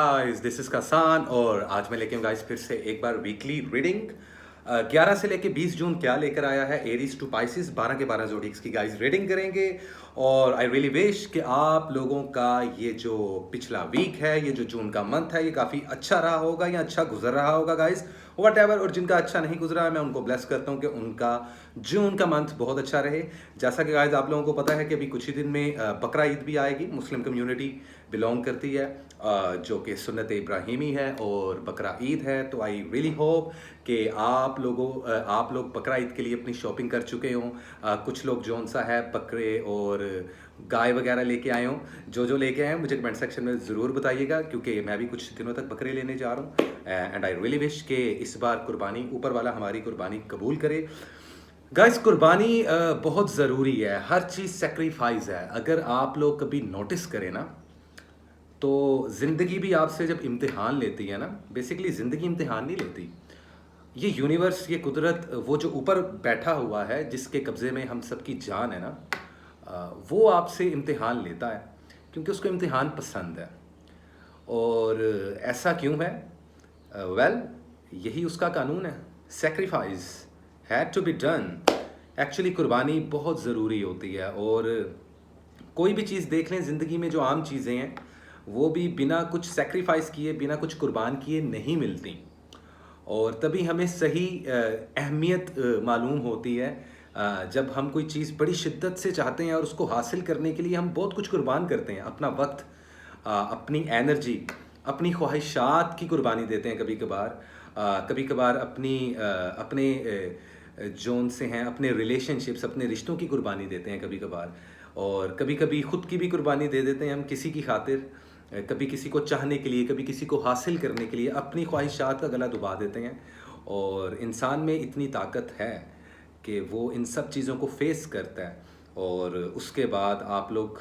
Guys, this is कसान और आज मैं लेके हूँ गाइस फिर से एक बार वीकली रीडिंग 11 से लेके 20 जून क्या लेकर आया है एरीज टू पाइसिस 12 के 12 जोडिक्स की गाइस रीडिंग करेंगे। और आई रियली विश कि आप लोगों का ये जो पिछला वीक है, ये जो जून का मंथ है, ये काफ़ी अच्छा रहा होगा या अच्छा गुजर रहा होगा गाइस वट एवर। और जिनका अच्छा नहीं गुजरा है मैं उनको ब्लेस करता हूँ कि उनका जून का मंथ बहुत अच्छा रहे। जैसा कि गाइस आप लोगों को पता है कि अभी कुछ ही दिन में बकरा ईद भी आएगी। मुस्लिम कम्युनिटी बिलोंग करती है जो कि सुन्नत इब्राहिमी है और बकरा ईद है। तो आई रियली होप कि आप लोग बकरा ईद के लिए अपनी शॉपिंग कर चुके हों। कुछ लोग जौन सा है बकरे और गाय वगैरह लेके आए हों। जो लेके आए हैं मुझे कमेंट सेक्शन में ज़रूर बताइएगा, क्योंकि मैं भी कुछ दिनों तक बकरे लेने जा रहा हूँ। एंड आई रियली विश कि इस बार कुर्बानी ऊपर वाला हमारी कुर्बानी कबूल करे। गाइस कुर्बानी बहुत ज़रूरी है, हर चीज़ सेक्रीफाइस है। अगर आप लोग कभी नोटिस करें ना, तो ज़िंदगी भी आपसे जब इम्तिहान लेती है ना, बेसिकली ज़िंदगी इम्तिहान नहीं लेती, ये यूनिवर्स, ये कुदरत, वो जो ऊपर बैठा हुआ है जिसके कब्ज़े में हम सबकी जान है ना, वो आपसे इम्तिहान लेता है क्योंकि उसको इम्तिहान पसंद है। और ऐसा क्यों है? वेल, यही उसका कानून है। Sacrifice had to be done. Actually कुर्बानी बहुत ज़रूरी होती है। और कोई भी चीज़ देख लें ज़िंदगी में, जो आम चीज़ें हैं वो भी बिना कुछ सेक्रीफाइस किए, बिना कुछ कुर्बान किए नहीं मिलती। और तभी हमें सही अहमियत मालूम होती है जब हम कोई चीज़ बड़ी शिद्दत से चाहते हैं और उसको हासिल करने के लिए हम बहुत कुछ कुर्बान करते हैं। अपना वक्त, अपनी एनर्जी, अपनी ख्वाहिशात की कुर्बानी देते हैं कभी कभार। कभी कभार अपने जोन से हैं, अपने रिलेशनशिप्स, अपने रिश्तों की कुर्बानी देते हैं कभी कभार। और कभी कभी ख़ुद की भी कुर्बानी दे देते हैं हम किसी की खातिर। कभी किसी को चाहने के लिए, कभी किसी को हासिल करने के लिए अपनी ख्वाहिशात का गला दबा देते हैं। और इंसान में इतनी ताकत है कि वो इन सब चीज़ों को फेस करता है। और उसके बाद आप लोग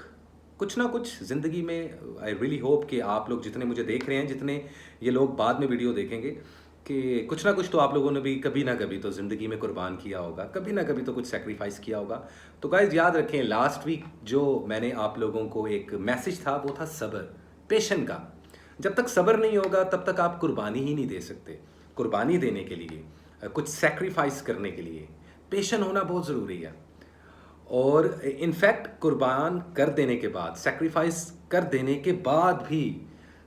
कुछ ना कुछ ज़िंदगी में, आई रियली होप कि आप लोग जितने मुझे देख रहे हैं, जितने ये लोग बाद में वीडियो देखेंगे, कि कुछ ना कुछ तो आप लोगों ने भी कभी ना कभी तो ज़िंदगी में कुर्बान किया होगा, कभी ना कभी तो कुछ सेक्रीफाइस किया होगा। तो गाइस याद रखें, लास्ट वीक जो मैंने आप लोगों को एक मैसेज था वो था सब्र, पेशन का। जब तक सब्र नहीं होगा तब तक आप कुर्बानी ही नहीं दे सकते। कुर्बानी देने के लिए, कुछ सेक्रीफाइस करने के लिए पेशन होना बहुत ज़रूरी है। और इनफैक्ट कुर्बान कर देने के बाद, सेक्रीफाइस कर देने के बाद भी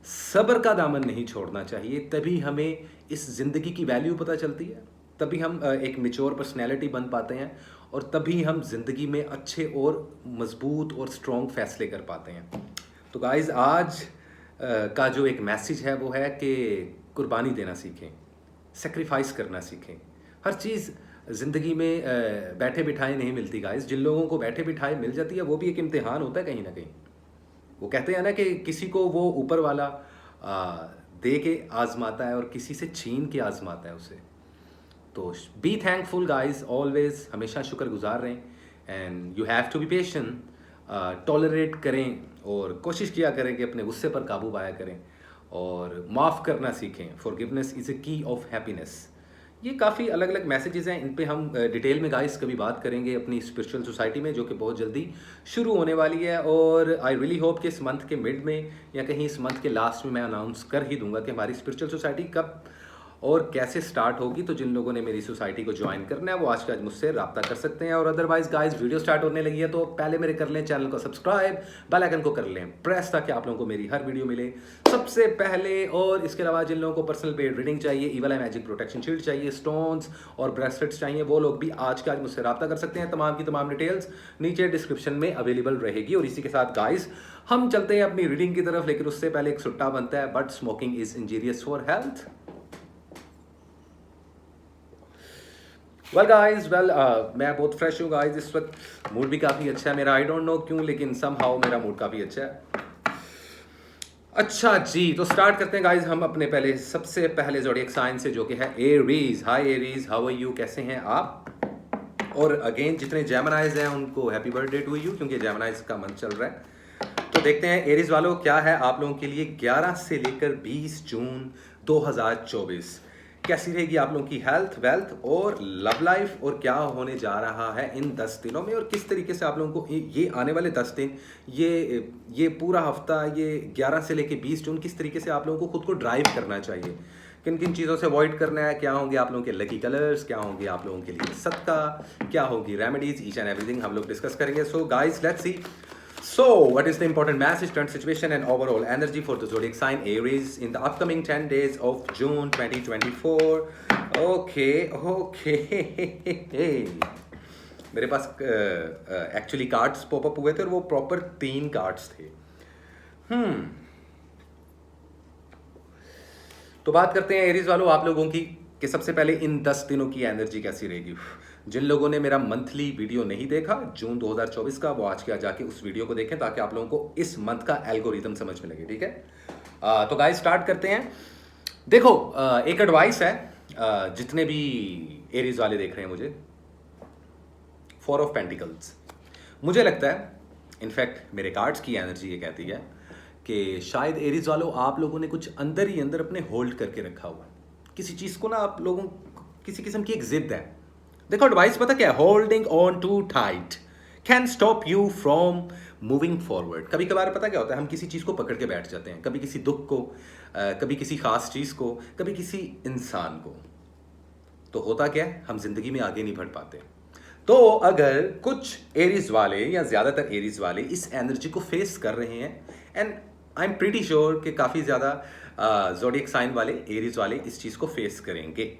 सब्र का दामन नहीं छोड़ना चाहिए। तभी हमें इस ज़िंदगी की वैल्यू पता चलती है, तभी हम एक मैच्योर पर्सनैलिटी बन पाते हैं, और तभी हम ज़िंदगी में अच्छे और मज़बूत और स्ट्रॉन्ग फैसले कर पाते हैं। तो गाइज़ आज का जो एक मैसेज है वो है कि कुर्बानी देना सीखें, सेक्रीफाइस करना सीखें। हर चीज़ ज़िंदगी में बैठे बिठाए नहीं मिलती गाइज़। जिन लोगों को बैठे बिठाए मिल जाती है वो भी एक इम्तिहान होता है कहीं ना कहीं। वो कहते हैं ना कि किसी को वो ऊपर वाला दे के आजमाता है और किसी से छीन के आजमाता है उसे। तो बी थैंकफुल गाइज, ऑलवेज, हमेशा शुक्रगुजार रहें। And you have to be patient, tolerate करें और कोशिश किया करें कि अपने गुस्से पर काबू पाया करें और माफ़ करना सीखें। फॉरगिवनेस इज़ ए की ऑफ हैप्पीनेस। ये काफ़ी अलग अलग मैसेजेस हैं, इन पे हम डिटेल में गाइस कभी बात करेंगे अपनी स्पिरिचुअल सोसाइटी में, जो कि बहुत जल्दी शुरू होने वाली है। और आई रियली होप कि इस मंथ के मिड में या कहीं इस मंथ के लास्ट में मैं अनाउंस कर ही दूंगा कि हमारी स्पिरिचुअल सोसाइटी कब और कैसे स्टार्ट होगी। तो जिन लोगों ने मेरी सोसाइटी को ज्वाइन करना है वो आज के आज मुझसे रब्ता कर सकते हैं। और अदरवाइज गाइस वीडियो स्टार्ट होने लगी है तो पहले मेरे कर लें चैनल को सब्सक्राइब, बेल आइकन को कर लें प्रेस, ताकि आप लोगों को मेरी हर वीडियो मिले सबसे पहले। और इसके अलावा जिन लोगों को पर्सनल पेड रीडिंग चाहिए, इवल आई मैजिक प्रोटेक्शन शील्ड चाहिए, स्टोन्स और ब्रेसलेट्स चाहिए, वो लोग भी आज के आज मुझसे रब्ता कर सकते हैं। तमाम की तमाम डिटेल्स नीचे डिस्क्रिप्शन में अवेलेबल रहेगी। और इसी के साथ गाइस हम चलते हैं अपनी रीडिंग की तरफ, लेकिन उससे पहले एक सुट्टा बनता है, but smoking is injurious for health. मैं बहुत फ्रेश हूँ गाइज इस वक्त। मूड भी काफ़ी अच्छा है मेरा, आई डोंट नो क्यों, लेकिन समहाउ मेरा मूड काफ़ी अच्छा है। अच्छा जी, तो स्टार्ट करते हैं गाइज हम अपने सबसे पहले ज़ोडिएक साइन से, जो कि है Aries. Hi Aries, how are you, कैसे हैं आप? और अगेन जितने जेमिनाइज हैं उनको हैप्पी बर्थडे टू यू, क्योंकि जेमिनाइज का मंथ चल रहा है। तो देखते हैं एरीज वालों क्या है आप लोगों के लिए 11 से लेकर 20 जून 2024। कैसी रहेगी आप लोगों की हेल्थ, वेल्थ और लव लाइफ, और क्या होने जा रहा है इन 10 दिनों में, और किस तरीके से आप लोगों को ये आने वाले 10 दिन, ये पूरा हफ्ता, ये 11 से लेके 20 जून, किस तरीके से आप लोगों को खुद को ड्राइव करना चाहिए, किन किन चीज़ों से अवॉइड करना है, क्या होंगे आप लोगों के लकी कलर्स, क्या होंगे आप लोगों के लिए सदका, क्या होगी रेमेडीज, ईच एंड एवरीथिंग हम लोग डिस्कस करेंगे. So guys, let's C. So, what is the important message, current situation, and overall energy for the zodiac sign Aries in the upcoming 10 days of June 2024? Okay. मेरे पास actually cards popup हुए थे और वो proper 3 cards थे. तो बात करते हैं एरीज वालों आप लोगों की, कि सबसे पहले इन 10 दिनों की एनर्जी कैसी रहेगी. जिन लोगों ने मेरा मंथली वीडियो नहीं देखा जून 2024 का, वो आज के आज जाके उस वीडियो को देखें ताकि आप लोगों को इस मंथ का एल्गोरिदम समझ में लगे. ठीक है, तो गाइस स्टार्ट करते हैं. देखो, एक एडवाइस है जितने भी एरीज वाले देख रहे हैं मुझे, 4 ऑफ पेंटिकल्स. मुझे लगता है, इनफैक्ट मेरे कार्ड्स की एनर्जी ये कहती है कि शायद एरीज वालों आप लोगों ने कुछ अंदर ही अंदर अपने होल्ड करके रखा हुआ है किसी चीज़ को ना. आप लोगों किसी किस्म की एक जिद है. देखो, एडवाइस पता क्या है, holding on to tight can stop you from moving forward. कभी कभार पता क्या होता है, हम किसी चीज़ को पकड़ के बैठ जाते हैं, कभी किसी दुख को, कभी किसी खास चीज़ को, कभी किसी इंसान को. तो होता क्या है, हम जिंदगी में आगे नहीं बढ़ पाते. तो अगर कुछ एरीज वाले या ज़्यादातर एरीज वाले इस एनर्जी को फेस कर रहे हैं, and I am pretty sure कि काफ़ी ज़्यादा ज़ोडिएक साइन वाले एरीज वाले इस चीज़ को फेस करेंगे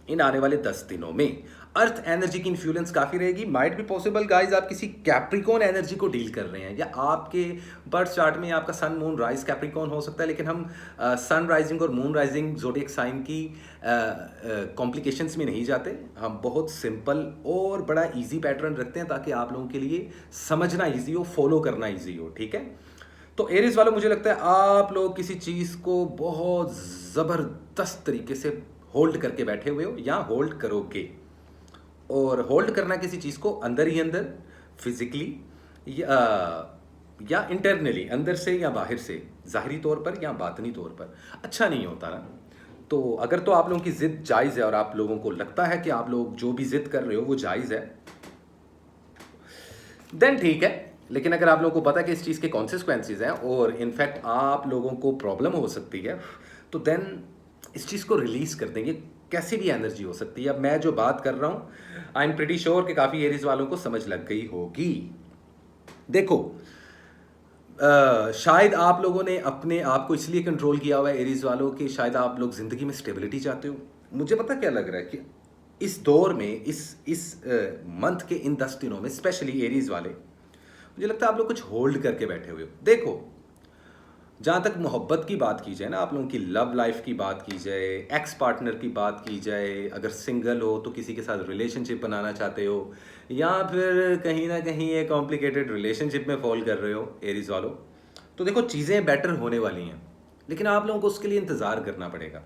इन आने वाले 10 दिनों में. अर्थ एनर्जी की इन्फ्लुएंस काफ़ी रहेगी. माइट बी पॉसिबल गाइज आप किसी कैप्रिकॉन एनर्जी को डील कर रहे हैं, या आपके बर्थ चार्ट में आपका सन मून राइज कैप्रिकॉन हो सकता है, लेकिन हम सन राइजिंग और मून राइजिंग ज़ोडिएक साइन की कॉम्प्लिकेशंस में नहीं जाते. हम बहुत सिंपल और बड़ा इजी पैटर्न रखते हैं ताकि आप लोगों के लिए समझना इजी हो, फॉलो करना इजी हो. ठीक है, तो एरीज वालों मुझे लगता है आप लोग किसी चीज़ को बहुत ज़बरदस्त तरीके से होल्ड करके बैठे हुए हो या होल्ड करोगे. और होल्ड करना किसी चीज़ को अंदर ही अंदर, फिजिकली या इंटरनली, अंदर से या बाहर से, ज़ाहरी तौर पर या बातनी तौर पर, अच्छा नहीं होता ना. तो अगर तो आप लोगों की ज़िद जायज़ है और आप लोगों को लगता है कि आप लोग जो भी ज़िद कर रहे हो वो जायज़ है, देन ठीक है. लेकिन अगर आप लोगों को पता है कि इस चीज़ के कॉन्सिक्वेंसेज हैं और इनफैक्ट आप लोगों को प्रॉब्लम हो सकती है, तो देन इस चीज़ को रिलीज़ कर देंगे. कैसी भी एनर्जी हो सकती है. अब मैं जो बात कर रहा हूँ, आई एम प्रीटी श्योर कि काफ़ी एरीज वालों को समझ लग गई होगी. देखो, शायद आप लोगों ने अपने आप को इसलिए कंट्रोल किया हुआ है एरीज वालों कि शायद आप लोग ज़िंदगी में स्टेबिलिटी चाहते हो. मुझे पता क्या लग रहा है कि इस दौर में, इस मंथ के इन 10 दिनों में स्पेशली एरीज वाले, मुझे लगता है आप लोग कुछ होल्ड करके बैठे हुए हो. देखो, जहाँ तक मोहब्बत की बात की जाए ना, आप लोगों की लव लाइफ की बात की जाए, एक्स पार्टनर की बात की जाए, अगर सिंगल हो तो किसी के साथ रिलेशनशिप बनाना चाहते हो, या फिर कहीं ना कहीं एक कॉम्प्लिकेटेड रिलेशनशिप में फॉल कर रहे हो एरीज वालों, तो देखो चीज़ें बेटर होने वाली हैं. लेकिन आप लोगों को उसके लिए इंतज़ार करना पड़ेगा.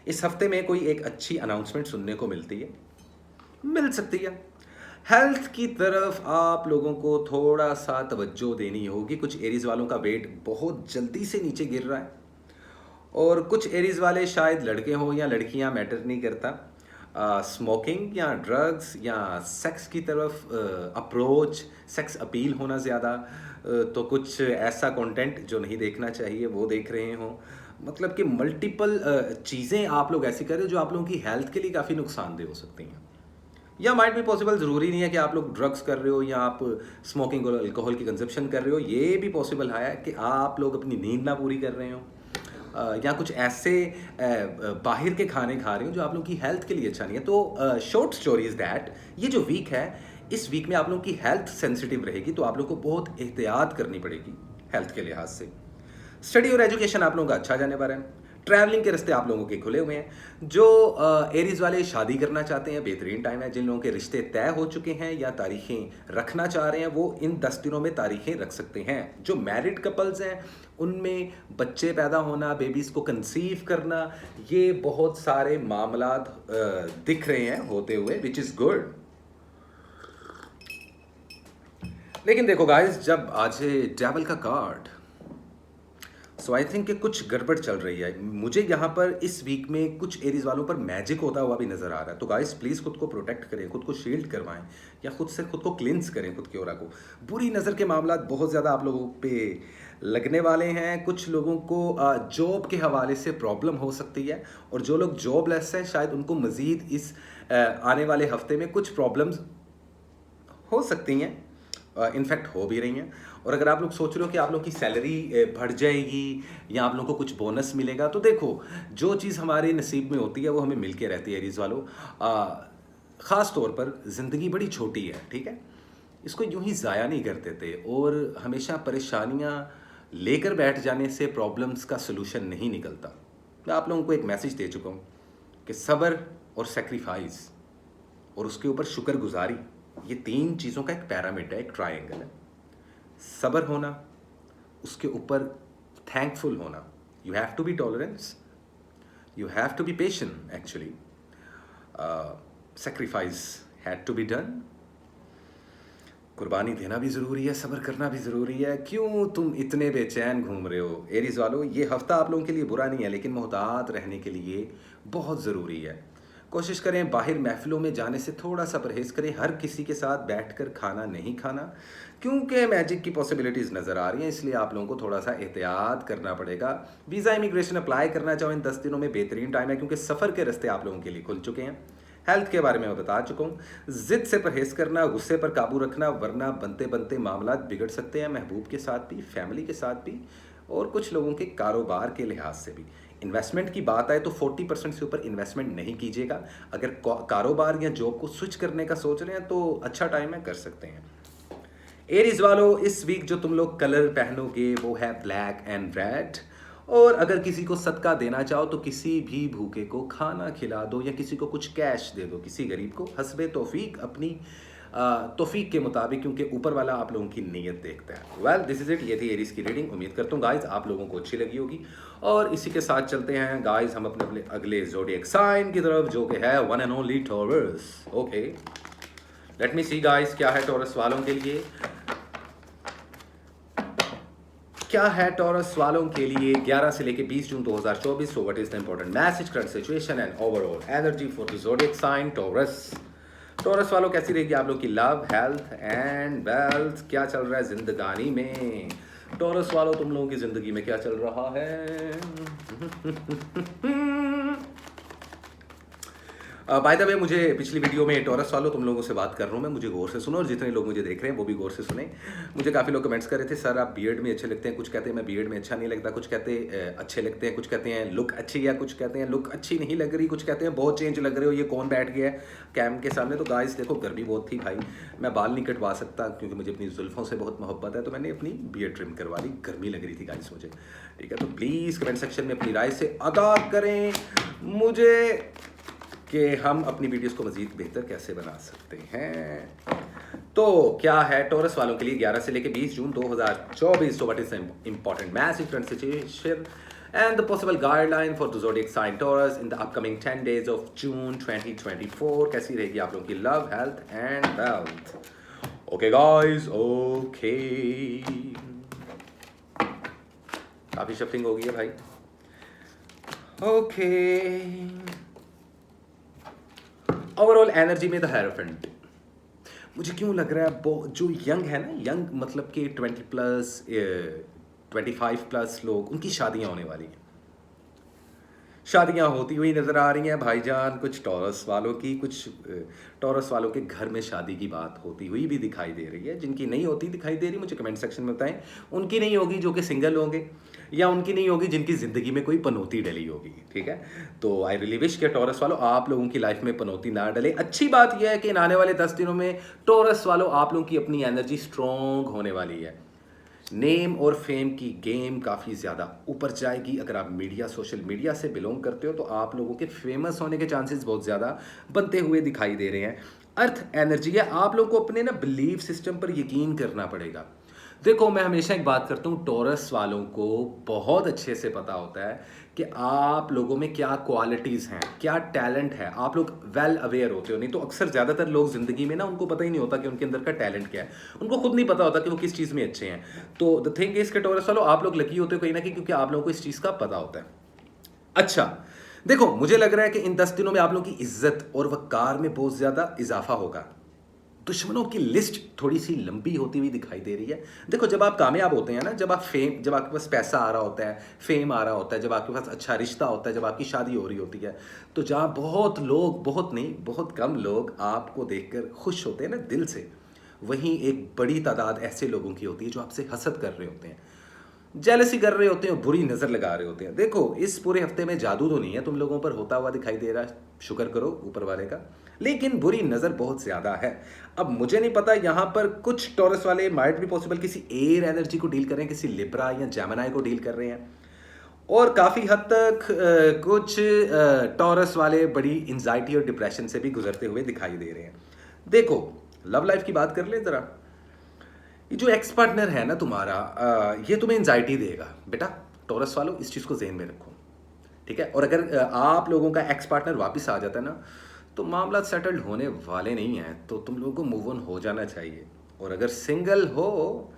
इस हफ्ते में कोई एक अच्छी अनाउंसमेंट सुनने को मिल सकती है. हेल्थ की तरफ आप लोगों को थोड़ा सा तवज्जो देनी होगी. कुछ एरीज वालों का वेट बहुत जल्दी से नीचे गिर रहा है, और कुछ एरीज वाले, शायद लड़के हो या लड़कियां, मैटर नहीं करता, स्मोकिंग या ड्रग्स या सेक्स की तरफ अप्रोच, सेक्स अपील होना ज़्यादा, तो कुछ ऐसा कंटेंट जो नहीं देखना चाहिए वो देख रहे हो. मतलब कि मल्टीपल चीज़ें आप लोग ऐसी कर रहे हो जो आप लोगों की हेल्थ के लिए काफ़ी नुकसानदेह हो सकती हैं. या माइट भी पॉसिबल, ज़रूरी नहीं है कि आप लोग ड्रग्स कर रहे हो या आप स्मोकिंग और अल्कोहल की कंजप्शन कर रहे हो. ये भी पॉसिबल है कि आप लोग अपनी नींद ना पूरी कर रहे हो, या कुछ ऐसे बाहर के खाने खा रहे हो जो आप लोगों की हेल्थ के लिए अच्छा नहीं है. तो शॉर्ट स्टोरी इज़ दैट ये जो वीक है, इस वीक में आप लोगों की हेल्थ सेंसिटिव रहेगी, तो आप लोग को बहुत एहतियात करनी पड़ेगी हेल्थ के लिहाज से. स्टडी और एजुकेशन आप लोगों का अच्छा जाने वाला है. ट्रैवलिंग के रास्ते आप लोगों के खुले हुए हैं. जो एरीज वाले शादी करना चाहते हैं, बेहतरीन टाइम है. जिन लोगों के रिश्ते तय हो चुके हैं या तारीखें रखना चाह रहे हैं, वो इन 10 दिनों में तारीखें रख सकते हैं. जो मैरिड कपल्स हैं, उनमें बच्चे पैदा होना, बेबीज़ को कंसीव करना, ये बहुत सारे मामलात दिख रहे हैं होते हुए, विच इज़ गुड. लेकिन देखो गाइस, जब आज डेविल का कार्ड सो आई थिंक कि कुछ गड़बड़ चल रही है। मुझे यहाँ पर इस वीक में कुछ एरीज वालों पर मैजिक होता हुआ भी नज़र आ रहा है। तो गाइस प्लीज़ खुद को प्रोटेक्ट करें, खुद को शील्ड करवाएं, या खुद से खुद को क्लिंस करें, खुद की ओरा को। बुरी नज़र के मामला बहुत ज़्यादा आप लोगों पे लगने वाले हैं। कुछ लोगों को जॉब के हवाले से प्रॉब्लम हो सकती है, और जो लोग जॉबलेस हैं शायद उनको मज़ीद इस आने वाले हफ्ते में कुछ प्रॉब्लम्स हो सकती हैं, इनफैक्ट हो भी रही हैं। और अगर आप लोग सोच रहे हो कि आप लोग की सैलरी बढ़ जाएगी या आप लोगों को कुछ बोनस मिलेगा, तो देखो जो चीज़ हमारे नसीब में होती है वो हमें मिल के रहती है एरीज वालों। ख़ास तौर पर ज़िंदगी बड़ी छोटी है, ठीक है, इसको यूं ही ज़ाया नहीं कर देते, और हमेशा परेशानियां लेकर बैठ जाने से प्रॉब्लम्स का सलूशन नहीं निकलता। मैं आप लोगों को एक मैसेज दे चुका हूँ कि सब्र और सेक्रीफाइस और उसके ऊपर शुक्रगुजारी, ये तीन चीज़ों का एक पैरामिड है, एक ट्रायंगल है। सब्र होना, उसके ऊपर थैंकफुल होना, you have to be tolerance, you have to be patient actually, sacrifice had to be done, कुर्बानी देना भी ज़रूरी है, सब्र करना भी ज़रूरी है। क्यों तुम इतने बेचैन घूम रहे हो एरीज वालों? ये हफ्ता आप लोगों के लिए बुरा नहीं है, लेकिन मोहतात रहने के लिए बहुत ज़रूरी है। कोशिश करें बाहर महफिलों में जाने से थोड़ा सा परहेज़ करें, हर किसी के साथ बैठकर खाना नहीं खाना, क्योंकि मैजिक की पॉसिबिलिटीज़ नज़र आ रही हैं, इसलिए आप लोगों को थोड़ा सा एहतियात करना पड़ेगा। वीज़ा इमिग्रेशन अप्लाई करना चाहो इन 10 दिनों में बेहतरीन टाइम है, क्योंकि सफ़र के रास्ते आप लोगों के लिए खुल चुके हैं। हेल्थ के बारे में मैं बता चुका हूँ, ज़िद से परहेज़ करना, गुस्से पर काबू रखना, वरना बनते बनते मामला बिगड़ सकते हैं, महबूब के साथ भी, फैमिली के साथ भी, और कुछ लोगों के कारोबार के लिहाज से भी। इन्वेस्टमेंट की बात आए तो 40% से ऊपर इन्वेस्टमेंट नहीं कीजिएगा। अगर कारोबार या जॉब को स्विच करने का सोच रहे हैं तो अच्छा टाइम है, कर सकते हैं। एरीज वालों, इस वीक जो तुम लोग कलर पहनोगे वो है ब्लैक एंड रेड, और अगर किसी को सदका देना चाहो तो किसी भी भूखे को खाना खिला दो, या किसी को कुछ कैश दे दो, किसी गरीब को, हस्बे तौफीक, अपनी तौफीक के मुताबिक, क्योंकि ऊपर वाला आप लोगों की नीयत देखता है। वेल दिस इज इट, ये थी एरीज की रीडिंग। उम्मीद करता हूँ गाइज आप लोगों को अच्छी लगी होगी, और इसी के साथ चलते हैं गाइज हम अपने अपने अगले ज़ोडिएक साइन की तरफ, जो कि है one and only taurus. Okay, let me see guys, क्या है टॉरस वालों के लिए, क्या है टॉरस वालों के लिए 11 से लेकर 20 जून 2024। So what is the important message, current situation and overall energy for the zodiac sign Taurus. Taurus वालों कैसी रहेगी आप लोग की लव, हेल्थ एंड वेल्थ, क्या चल रहा है जिंदगानी में? टॉरस वालों तुम लोगों की जिंदगी में क्या चल रहा है? बाय द वे, मुझे पिछली वीडियो में टॉरस वालों तुम लोगों से बात कर रहा हूँ मैं, मुझे गौर से सुनो, और जितने लोग मुझे देख रहे हैं वो भी गौर से सुने। मुझे काफ़ी लोग कमेंट्स कर रहे थे, सर आप बीएड में अच्छे लगते हैं, कुछ कहते हैं मैं बीएड में अच्छा नहीं लगता, कुछ कहते हैं अच्छे लगते हैं, कुछ कहते हैं लुक अच्छी है, कुछ कहते हैं लुक अच्छी नहीं लग रही, कुछ कहते हैं बहुत चेंज लग रहे हो, ये कौन बैठ गया है कैम के सामने। तो गाइस देखो, गर्मी बहुत थी भाई, मैं बाल नहीं कटवा सकता क्योंकि मुझे अपनी जुल्फ़ों से बहुत मोहब्बत है, तो मैंने अपनी बीएड ट्रिम करवा ली, गर्मी लग रही थी गाइस मुझे, ठीक है। तो प्लीज़ कमेंट सेक्शन में अपनी राय से आगाह करें मुझे कि हम अपनी वीडियोस को मज़ीद बेहतर कैसे बना सकते हैं। तो क्या है टॉरस वालों के लिए 11 से लेकर 20 जून 2024। So what is the important message, current situation and the possible guideline for the zodiac sign Taurus in the upcoming 10 days of June 2024। कैसी रहेगी आप लोगों की love, health and wealth? Okay guys, okay, काफ़ी शफलिंग हो गई है भाई। ओके, ओवरऑल एनर्जी में द हेरोफेंट, मुझे क्यों लग रहा है जो यंग है ना, यंग मतलब कि 20+ 25+ लोग, उनकी शादियां होने वाली हैं, शादियां होती हुई नज़र आ रही हैं भाईजान। कुछ टॉरस वालों की, कुछ टॉरस वालों के घर में शादी की बात होती हुई भी दिखाई दे रही है। जिनकी नहीं होती दिखाई दे रही, मुझे कमेंट सेक्शन में बताएं। उनकी नहीं होगी जो कि सिंगल होंगे, या उनकी नहीं होगी जिनकी ज़िंदगी में कोई पनौती डली होगी, ठीक है। तो आई रियली विश के टॉरस वालों आप लोगों की लाइफ में पनौती ना डले। अच्छी बात यह है कि इन आने वाले 10 दिनों में टॉरस वालों आप लोगों की अपनी एनर्जी स्ट्रॉन्ग होने वाली है। नेम और फेम की गेम काफ़ी ज़्यादा ऊपर जाएगी। अगर आप मीडिया, सोशल मीडिया से बिलोंग करते हो तो आप लोगों के फेमस होने के चांसेस बहुत ज़्यादा बनते हुए दिखाई दे रहे हैं। अर्थ एनर्जी है, आप लोगों को अपने ना बिलीफ सिस्टम पर यकीन करना पड़ेगा। देखो, मैं हमेशा एक बात करता हूँ, टॉरस वालों को बहुत अच्छे से पता होता है कि आप लोगों में क्या क्वालिटीज़ हैं, क्या टैलेंट है। आप लोग वेल अवेयर होते हो। नहीं तो अक्सर ज़्यादातर लोग ज़िंदगी में ना, उनको पता ही नहीं होता कि उनके अंदर का टैलेंट क्या है। उनको खुद नहीं पता होता कि वो किस चीज़ में अच्छे हैं। तो द थिंग इज़ के टॉरस वालों, आप लोग लकी होते हो कहीं ना कहीं, क्योंकि आप लोगों को इस चीज़ का पता होता है। अच्छा, देखो, मुझे लग रहा है कि इन 10 दिनों में आप लोगों की इज्जत और वक़ार में बहुत ज़्यादा इज़ाफ़ा होगा। दुश्मनों की लिस्ट थोड़ी सी लंबी होती हुई दिखाई दे रही है। देखो, जब आप कामयाब होते हैं ना, जब आपके पास पैसा आ रहा होता है, फेम आ रहा होता है, जब आपके पास अच्छा रिश्ता होता है, जब आपकी शादी हो रही होती है, तो जहाँ बहुत लोग, बहुत नहीं, बहुत कम लोग आपको देखकर खुश होते हैं ना दिल से, वहीं एक बड़ी तादाद ऐसे लोगों की होती है जो आपसे हसद कर रहे होते हैं, जेलसी कर रहे होते हैं, बुरी नज़र लगा रहे होते हैं। देखो, इस पूरे हफ्ते में जादू तो नहीं है तुम लोगों पर होता हुआ दिखाई दे रहा है, शुक्र करो ऊपर वाले का, लेकिन बुरी नज़र बहुत ज़्यादा है। अब मुझे नहीं पता, यहाँ पर कुछ टॉरस वाले माइट भी पॉसिबल किसी एयर एनर्जी को डील कर रहे हैं, किसी लिब्रा या जेमिनी को डील कर रहे हैं, और काफ़ी हद तक कुछ टॉरस वाले बड़ी एंजाइटी और डिप्रेशन से भी गुजरते हुए दिखाई दे रहे हैं। देखो, लव लाइफ की बात कर ले ज़रा। ये जो एक्स पार्टनर है ना तुम्हारा, ये तुम्हें एंजाइटी देगा बेटा। टॉरस वालों, इस चीज़ को ज़हन में रखो, ठीक है। और अगर आप लोगों का एक्स पार्टनर वापस आ जाता है ना, तो मामला सेटल्ड होने वाले नहीं हैं, तो तुम लोगों को मूव ऑन हो जाना चाहिए। और अगर सिंगल हो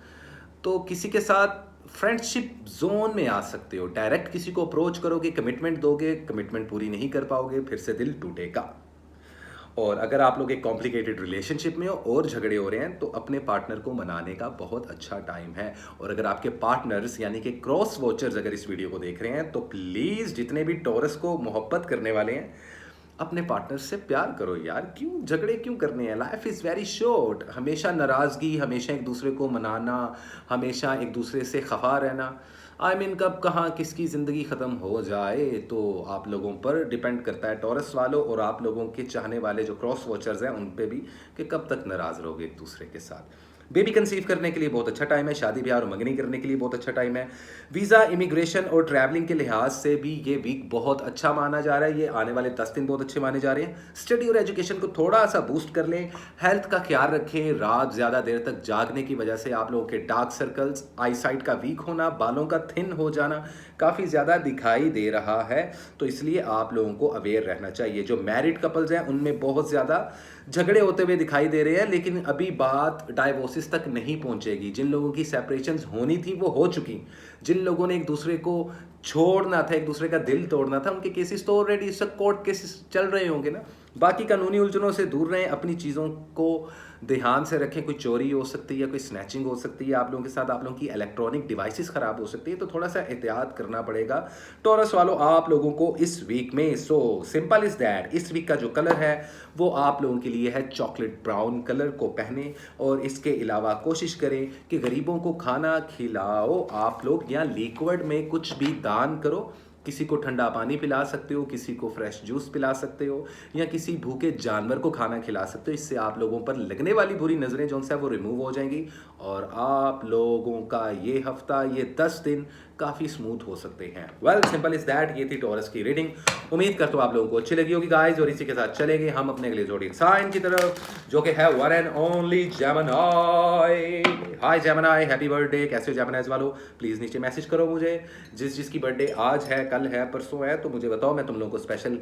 तो किसी के साथ फ्रेंडशिप जोन में आ सकते हो। डायरेक्ट किसी को अप्रोच करोगे, कमिटमेंट दोगे, कमिटमेंट पूरी नहीं कर पाओगे, फिर से दिल टूटेगा। और अगर आप लोग एक कॉम्प्लिकेटेड रिलेशनशिप में हो और झगड़े हो रहे हैं, तो अपने पार्टनर को मनाने का बहुत अच्छा टाइम है। और अगर आपके पार्टनर्स यानी कि क्रॉस वॉचर्स अगर इस वीडियो को देख रहे हैं, तो प्लीज़ जितने भी टॉरस को मोहब्बत करने वाले हैं, अपने पार्टनर से प्यार करो यार। क्यों झगड़े क्यों करने हैं? Life is very short. हमेशा नाराज़गी, हमेशा एक दूसरे को मनाना, हमेशा एक दूसरे से खफा रहना, कब कहाँ किसकी ज़िंदगी ख़त्म हो जाए तो आप लोगों पर डिपेंड करता है, टॉरस वालों और आप लोगों के चाहने वाले जो क्रॉस वॉचर्स हैं उन पे भी, कि कब तक नाराज़ रहोगे एक दूसरे के साथ। बेबी कंसीव करने के लिए बहुत अच्छा टाइम है, शादी ब्याह और मंगनी करने के लिए बहुत अच्छा टाइम है। वीज़ा, इमिग्रेशन और ट्रैवलिंग के लिहाज से भी ये वीक बहुत अच्छा माना जा रहा है। ये आने वाले 10 दिन बहुत अच्छे माने जा रहे हैं। स्टडी और एजुकेशन को थोड़ा सा बूस्ट कर लें, हेल्थ का ख्याल रखें। रात ज़्यादा देर तक जागने की वजह से आप लोगों के डार्क सर्कल्स, आई साइट का वीक होना, बालों का थिन हो जाना काफ़ी ज़्यादा दिखाई दे रहा है, तो इसलिए आप लोगों को अवेयर रहना चाहिए। जो मैरिड कपल्स हैं उनमें बहुत ज़्यादा झगड़े होते हुए दिखाई दे रहे हैं, लेकिन अभी बात डाइवोर्सिस तक नहीं पहुंचेगी। जिन लोगों की सेपरेशंस होनी थी वो हो चुकी। जिन लोगों ने एक दूसरे को छोड़ना था, एक दूसरे का दिल तोड़ना था, उनके केसेस तो ऑलरेडी इस वक्त कोर्ट केसेस चल रहे होंगे ना। बाकी कानूनी उलझनों से दूर रहें, अपनी चीज़ों को ध्यान से रखें। कोई चोरी हो सकती है या कोई स्नैचिंग हो सकती है आप लोगों के साथ, आप लोगों की इलेक्ट्रॉनिक डिवाइसेस ख़राब हो सकती है, तो थोड़ा सा एहतियात करना पड़ेगा टॉरस वालों आप लोगों को इस वीक में। So simple is that. इस वीक का जो कलर है वो आप लोगों के लिए है चॉकलेट ब्राउन कलर को पहने, और इसके अलावा कोशिश करें कि गरीबों को खाना खिलाओ आप लोग, या लिक्विड में कुछ भी दान करो। किसी को ठंडा पानी पिला सकते हो, किसी को फ्रेश जूस पिला सकते हो, या किसी भूखे जानवर को खाना खिला सकते हो। इससे आप लोगों पर लगने वाली बुरी नज़रें जो उनसे वो रिमूव हो जाएंगी, और आप लोगों का ये हफ्ता, ये 10 दिन काफ़ी स्मूथ हो सकते हैं। Well, simple is that. ये थी टॉरस की रीडिंग। उम्मीद करता हूँ आप लोगों को अच्छी लगी होगी गाइस, और इसी के साथ चलेंगे हम अपने अगले ज़ोडिएक साइन की तरफ, जो कि है one and only Gemini. Hi Gemini, happy birthday. कैसे हो जेमिनीज वालों? प्लीज़ नीचे मैसेज करो मुझे, जिसकी बर्थडे आज है, कल है, परसों है, तो मुझे बताओ। मैं तुम लोगों को स्पेशल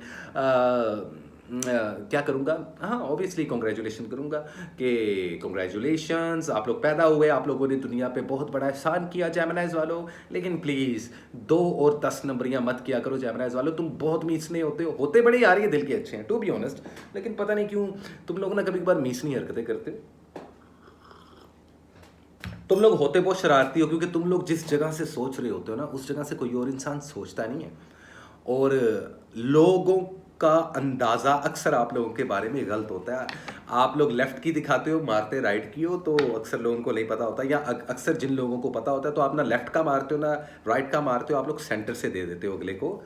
क्या करूँगा? हाँ, ऑब्वियसली कॉन्ग्रेचुलेशन करूँगा कि कॉन्ग्रेचुलेशंस, आप लोग पैदा हुए, आप लोगों ने दुनिया पे बहुत बड़ा एहसान किया जेमिनीज वालों। लेकिन प्लीज़ 2 और 10 नंबरियाँ मत किया करो जेमिनीज वालों। तुम बहुत मीसने होते बड़े यार, ये दिल के अच्छे हैं टू बी ऑनेस्ट, लेकिन पता नहीं क्यों तुम लोग ना कभी कभार मीसनी हरकतें करते हो। तुम लोग होते बहुत शरारती हो, क्योंकि तुम लोग जिस जगह से सोच रहे होते हो ना, उस जगह से कोई और इंसान सोचता नहीं है। और लोगों का अंदाज़ा अक्सर आप लोगों के बारे में गलत होता है। आप लोग लेफ़्ट की दिखाते हो, मारते राइट की हो, तो अक्सर लोगों को नहीं पता होता, या अक्सर जिन लोगों को पता होता है तो आप ना लेफ़्ट का मारते हो ना राइट का मारते हो, आप लोग सेंटर से दे देते हो अगले को।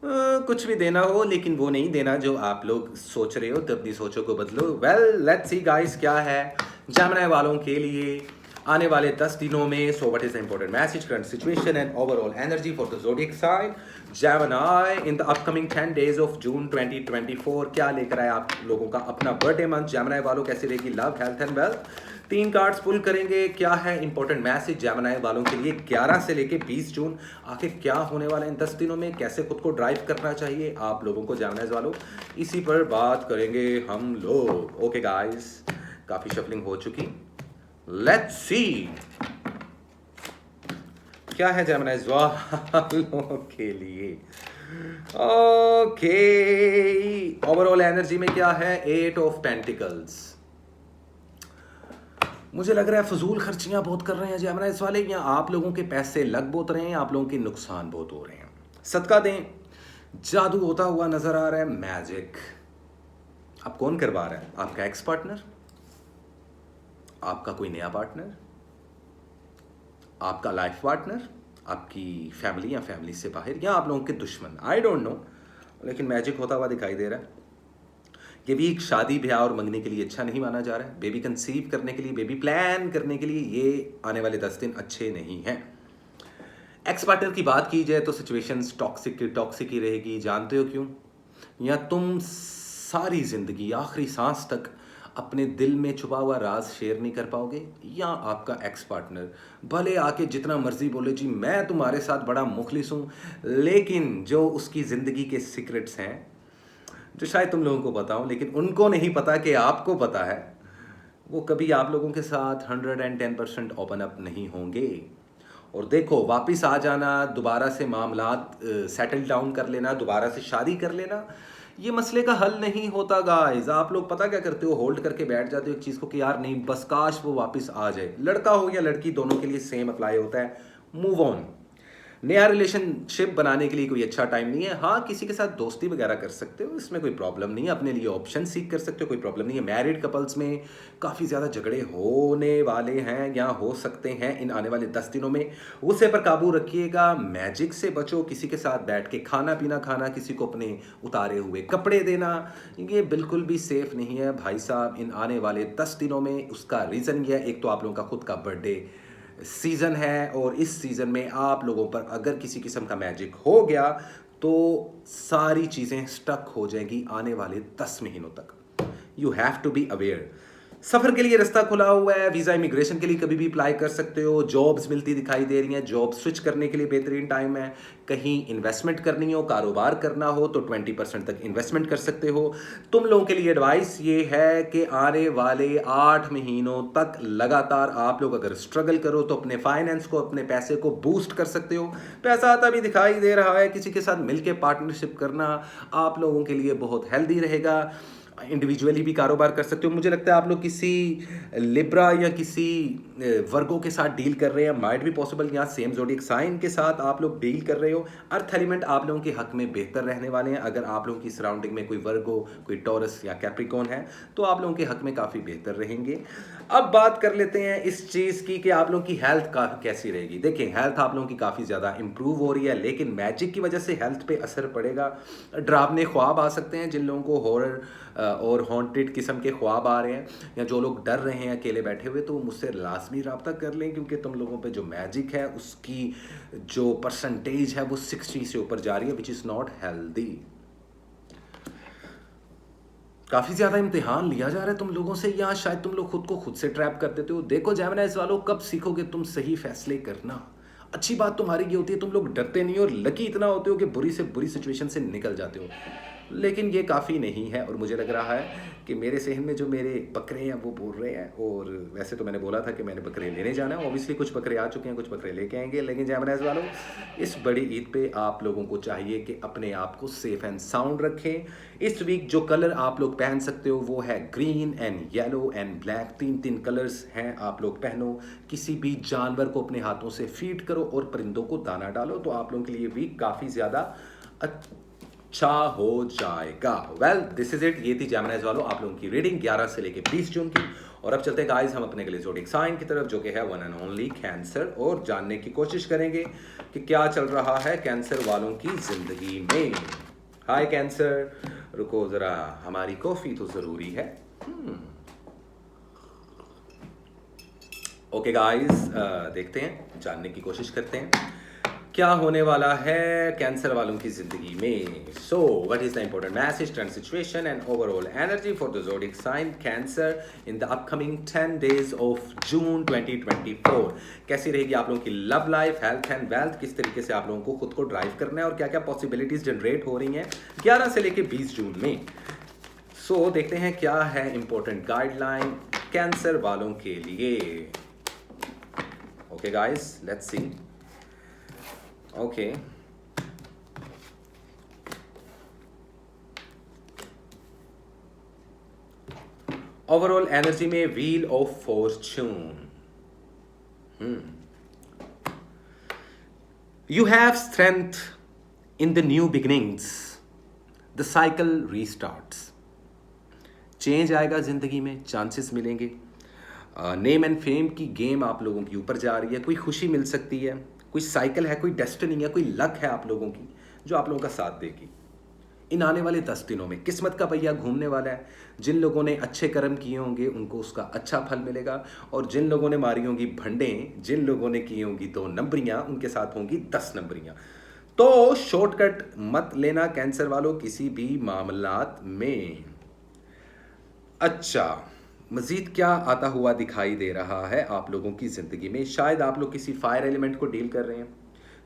कुछ भी देना हो, लेकिन वो नहीं देना जो आप लोग सोच रहे हो, तो अपनी सोचों को बदलो। वेल, लेट्स सी गाइस क्या है जेमिनी वालों के लिए आने वाले 10 दिनों में। So what is the important message, current situation and overall energy for the zodiac sign Gemini in the upcoming 10 days of June 2024। क्या लेकर आए आप लोगों का अपना बर्थडे मंथ। जेमिनी वालों कैसी रहेगी love, health and wealth. 3 cards pull करेंगे। क्या है इंपॉर्टेंट मैसेज जेमिनी वालों के लिए 11 से लेके 20 जून। आखिर क्या होने वाला है इन 10 दिनों में, कैसे खुद को ड्राइव करना चाहिए आप लोगों को जेमिनी वालों, इसी पर बात करेंगे हम लोग। ओके गाइस, काफी शफलिंग हो चुकी, लेट्स सी क्या है जेमिनी वालों के लिए। ओके, ओवरऑल एनर्जी में क्या है, 8 ऑफ पेंटिकल्स। मुझे लग रहा है फजूल खर्चियां बहुत कर रहे हैं जेमिनी वाले, या आप लोगों के पैसे लग बहुत रहे हैं, आप लोगों के नुकसान बहुत हो रहे हैं। सदका दें, जादू होता हुआ नजर आ रहा है, मैजिक। अब कौन करवा रहा है, आपका एक्स पार्टनर, आपका कोई नया पार्टनर, आपका लाइफ पार्टनर, आपकी फैमिली या फैमिली से बाहर, या आप लोगों के दुश्मन, आई डोंट नो, लेकिन मैजिक होता हुआ दिखाई दे रहा है। ये वीक शादी ब्याह और मंगने के लिए अच्छा नहीं माना जा रहा है। बेबी कंसीव करने के लिए, बेबी प्लान करने के लिए ये आने वाले 10 दिन अच्छे नहीं हैं। एक्स पार्टनर की बात की जाए तो सिचुएशंस टॉक्सिक ही रहेगी। जानते हो क्यों? या तुम सारी जिंदगी आखिरी सांस तक अपने दिल में छुपा हुआ राज शेयर नहीं कर पाओगे, या आपका एक्स पार्टनर भले आके जितना मर्जी बोले जी मैं तुम्हारे साथ बड़ा मुखलिस हूं, लेकिन जो उसकी जिंदगी के सीक्रेट्स हैं जो शायद तुम लोगों को पता हो लेकिन उनको नहीं पता कि आपको पता है, वो कभी आप लोगों के साथ 110% ओपन अप नहीं होंगे। और देखो, वापस आ जाना, दोबारा से मामलात सेटल डाउन कर लेना, दोबारा से शादी कर लेना, ये मसले का हल नहीं होता गाइस। आप लोग पता क्या करते हो, होल्ड करके बैठ जाते हो एक चीज़ को कि यार नहीं, बस काश वो वापस आ जाए। लड़का हो या लड़की, दोनों के लिए सेम अप्लाई होता है, मूव ऑन। नया रिलेशनशिप बनाने के लिए कोई अच्छा टाइम नहीं है। हाँ, किसी के साथ दोस्ती वगैरह कर सकते हो, इसमें कोई प्रॉब्लम नहीं है, अपने लिए ऑप्शन सीख कर सकते हो, कोई प्रॉब्लम नहीं है। मैरिड कपल्स में काफ़ी ज़्यादा झगड़े होने वाले हैं या हो सकते हैं इन आने वाले 10 दिनों में, गुस्से पर काबू रखिएगा, मैजिक से बचो। किसी के साथ बैठ के खाना पीना खाना, किसी को अपने उतारे हुए कपड़े देना, ये बिल्कुल भी सेफ नहीं है भाई साहब इन आने वाले 10 दिनों में। उसका रीज़न ये है, एक तो आप लोगों का खुद का बर्थडे सीज़न है, और इस सीज़न में आप लोगों पर अगर किसी किस्म का मैजिक हो गया तो सारी चीज़ें स्टक हो जाएंगी आने वाले 10 महीनों तक। You have to be aware. सफ़र के लिए रास्ता खुला हुआ है, वीज़ा इमिग्रेशन के लिए कभी भी अप्लाई कर सकते हो, जॉब्स मिलती दिखाई दे रही हैं, जॉब स्विच करने के लिए बेहतरीन टाइम है। कहीं इन्वेस्टमेंट करनी हो, कारोबार करना हो तो 20% तक इन्वेस्टमेंट कर सकते हो। तुम लोगों के लिए एडवाइस ये है कि आने वाले 8 महीनों तक लगातार आप लोग अगर स्ट्रगल करो तो अपने फाइनेंस को, अपने पैसे को बूस्ट कर सकते हो। पैसा आता भी दिखाई दे रहा है, किसी के साथ मिलकर पार्टनरशिप करना आप लोगों के लिए बहुत हेल्दी रहेगा। इंडिविजुअली भी कारोबार कर सकते हो। मुझे लगता है आप लोग किसी लिब्रा या किसी वर्गो के साथ डील कर रहे हैं, माइट भी पॉसिबल यहाँ सेम ज़ोडिएक साइन के साथ आप लोग डील कर रहे हो। अर्थ एलिमेंट आप लोगों के हक में बेहतर रहने वाले हैं। अगर आप लोगों की सराउंडिंग में कोई वर्गो, कोई टॉरस या कैप्रिकॉन है तो आप लोगों के हक में काफ़ी बेहतर रहेंगे। अब बात कर लेते हैं इस चीज़ की कि आप लोगों की हेल्थ का कैसी रहेगी। देखिए, हेल्थ आप लोगों की काफ़ी ज़्यादा इंप्रूव हो रही है, लेकिन मैजिक की वजह से हेल्थ पे असर पड़ेगा। डरावने ख्वाब आ सकते हैं, जिन लोगों को हॉरर और हॉन्टेड किस्म के ख्वाब आ रहे हैं, या जो लोग डर रहे हैं अकेले बैठे हुए, तो मुझसे लाजमी रब्ता कर लें, क्योंकि तुम लोगों पे जो मैजिक है उसकी जो परसेंटेज है वो 60 से ऊपर जा रही है, विच इज़ नॉट हेल्दी। काफ़ी ज़्यादा इम्तिहान लिया जा रहा है तुम लोगों से, या शायद तुम लोग खुद को खुद से ट्रैप कर देते हो। देखो जेमिनी वालों, कब सीखोगे तुम सही फैसले करना। अच्छी बात तुम्हारी ये होती है, तुम लोग डरते नहीं हो, और लकी इतना होते हो कि बुरी से बुरी सिचुएशन से निकल जाते हो। लेकिन ये काफ़ी नहीं है, और मुझे लग रहा है कि मेरे सहन में जो मेरे बकरे हैं वो बोल रहे हैं। और वैसे तो मैंने बोला था कि मैंने बकरे लेने जाना है, ऑब्वियसली कुछ बकरे आ चुके हैं, कुछ बकरे लेके आएंगे। लेकिन जेमिनी वालों, इस बड़ी ईद पे आप लोगों को चाहिए कि अपने आप को सेफ एंड साउंड रखें। इस वीक जो कलर आप लोग पहन सकते हो वो है green and yellow and black. 3 colours हैं, आप लोग पहनो। किसी भी जानवर को अपने हाथों से फीड करो और परिंदों को दाना डालो, तो आप लोगों के लिए वीक काफ़ी ज़्यादा अच्छा हो जाएगा। Well, this is it. ये थी जेमिनी वालों आप लोगों की रीडिंग 11 से लेके 20 जून की। और अब चलते हैं गाइस हम अपने अगले ज़ोडिएक साइन की तरफ, जो कि है वन एंड ओनली कैंसर, और जानने की कोशिश करेंगे कि क्या चल रहा है कैंसर वालों की जिंदगी में। हाय कैंसर, रुको ज़रा, हमारी कॉफ़ी तो ज़रूरी है। ओके गाइस, देखते हैं, जानने की कोशिश करते हैं क्या होने वाला है कैंसर वालों की जिंदगी में। So what is the important message, current situation and overall energy for the zodiac sign Cancer in the upcoming 10 days of June 2024। कैसी रहेगी आप लोगों की love life, health and wealth, किस तरीके से आप लोगों को खुद को ड्राइव करना है और क्या क्या पॉसिबिलिटीज जनरेट हो रही हैं 11 से लेकर 20 जून में। सो देखते हैं क्या है इंपॉर्टेंट गाइडलाइन कैंसर वालों के लिए। Okay guys, let's see. Okay, overall energy में wheel of fortune. You have strength in the new beginnings, the cycle restarts. Change आएगा जिंदगी में, चांसेस मिलेंगे, नेम एंड फेम की गेम आप लोगों के ऊपर जा रही है, कोई खुशी मिल सकती है, कोई साइकिल है, कोई डेस्टिनी है, कोई लक है आप लोगों की जो आप लोगों का साथ देगी। इन आने वाले 10 दिनों में किस्मत का पहिया घूमने वाला है। जिन लोगों ने अच्छे कर्म किए होंगे उनको उसका अच्छा फल मिलेगा, और जिन लोगों ने मारी होंगी भंडें, जिन लोगों ने की होंगी 2 नंबरियां, उनके साथ होंगी 10 नंबरियां। तो शॉर्टकट मत लेना कैंसर वालों किसी भी मामलात में। अच्छा, मजीद क्या आता हुआ दिखाई दे रहा है आप लोगों की ज़िंदगी में। शायद आप लोग किसी फायर एलिमेंट को डील कर रहे हैं,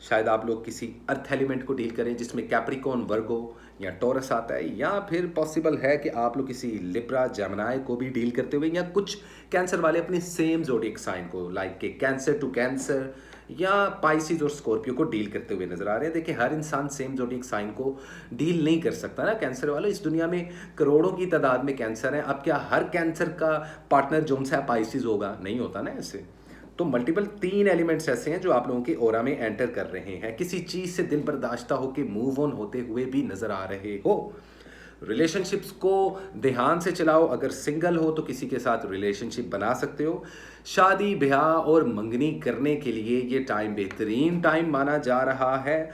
शायद आप लोग किसी अर्थ एलिमेंट को डील करें जिसमें कैप्रिकॉन, वर्गो या टॉरस आता है, या फिर पॉसिबल है कि आप लोग किसी लिब्रा, जेमिनी को भी डील करते हुए, या कुछ कैंसर वाले अपने सेम ज़ोडिएक साइन को लाइक के कैंसर टू कैंसर या पाइसिस और स्कॉर्पियो को डील करते हुए नजर आ रहे हैं। देखिए, हर इंसान सेम ज़ोडिएक साइन को डील नहीं कर सकता ना कैंसर वालों। इस दुनिया में करोड़ों की तादाद में कैंसर है। अब क्या हर कैंसर का पार्टनर जो है पाइसिस होगा? नहीं होता ना ऐसे। तो मल्टीपल 3 एलिमेंट्स ऐसे हैं जो आप लोगों के ऑरा में एंटर कर रहे हैं, किसी चीज से दिल बर्दाश्ता होकर मूव ऑन होते हुए भी नजर आ रहे हो। रिलेशनशिप्स को ध्यान से चलाओ। अगर सिंगल हो तो किसी के साथ रिलेशनशिप बना सकते हो। शादी, ब्याह और मंगनी करने के लिए ये टाइम बेहतरीन टाइम माना जा रहा है।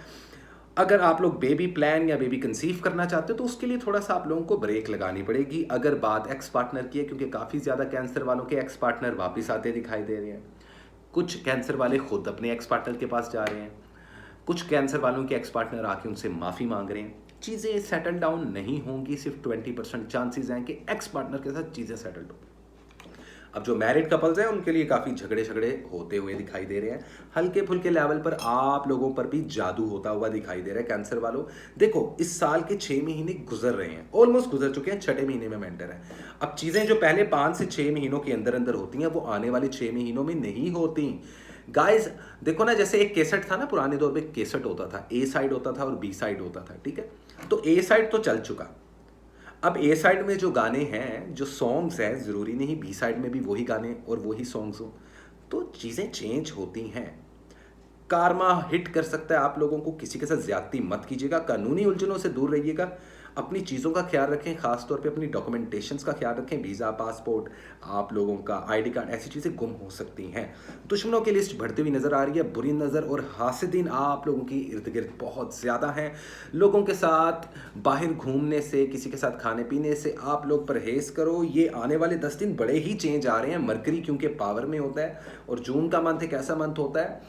अगर आप लोग बेबी प्लान या बेबी कंसीव करना चाहते हो तो उसके लिए थोड़ा सा आप लोगों को ब्रेक लगानी पड़ेगी। अगर बात एक्स पार्टनर की है, क्योंकि काफ़ी ज़्यादा कैंसर वालों के एक्स पार्टनर वापस आते दिखाई दे रहे हैं। कुछ कैंसर वाले खुद अपने एक्स पार्टनर के पास जा रहे हैं, कुछ कैंसर वालों के एक्स पार्टनर आके उनसे माफ़ी मांग रहे हैं। चीज़ें सेटल डाउन नहीं होंगी, सिर्फ 20% चांसेस हैं कि एक्स पार्टनर के साथ चीज़ें सेटल हो। अब जो मैरिड कपल्स हैं उनके लिए काफ़ी झगड़े होते हुए दिखाई दे रहे हैं। हल्के फुल्के लेवल पर आप लोगों पर भी जादू होता हुआ दिखाई दे रहा है कैंसर वालों। देखो, इस साल के 6 महीने गुजर रहे हैं, ऑलमोस्ट गुजर चुके हैं, 6ठे महीने में मेंटर है। अब चीज़ें जो पहले 5 से 6 महीनों के अंदर अंदर होती हैं वो आने वाले 6 महीनों में नहीं होती। गाइस देखो ना, जैसे एक केसेट था ना, पुराने दौर में केसेट होता था, ए साइड होता था और बी साइड होता था, ठीक है। तो ए साइड तो चल चुका। अब ए साइड में जो गाने हैं, जो सॉन्ग्स हैं, ज़रूरी नहीं बी साइड में भी वही गाने और वही सॉन्ग्स हो। तो चीज़ें चेंज होती हैं। कारमा हिट कर सकता है आप लोगों को। किसी के साथ ज्यादती मत कीजिएगा, कानूनी उलझनों से दूर रहिएगा, अपनी चीज़ों का ख्याल रखें, खासतौर पे अपनी डॉक्यूमेंटेशंस का ख्याल रखें। वीज़ा, पासपोर्ट, आप लोगों का आईडी कार्ड, ऐसी चीज़ें गुम हो सकती हैं। दुश्मनों की लिस्ट बढ़ती हुई नज़र आ रही है। बुरी नज़र और हासिदीन आप लोगों की इर्द गिर्द बहुत ज़्यादा हैं। लोगों के साथ बाहर घूमने से, किसी के साथ खाने पीने से आप लोग परहेज़ करो। ये आने वाले 10 दिन बड़े ही चेंज आ रहे हैं। मरकरी क्योंकि पावर में होता है, और जून का मंथ एक ऐसा मंथ होता है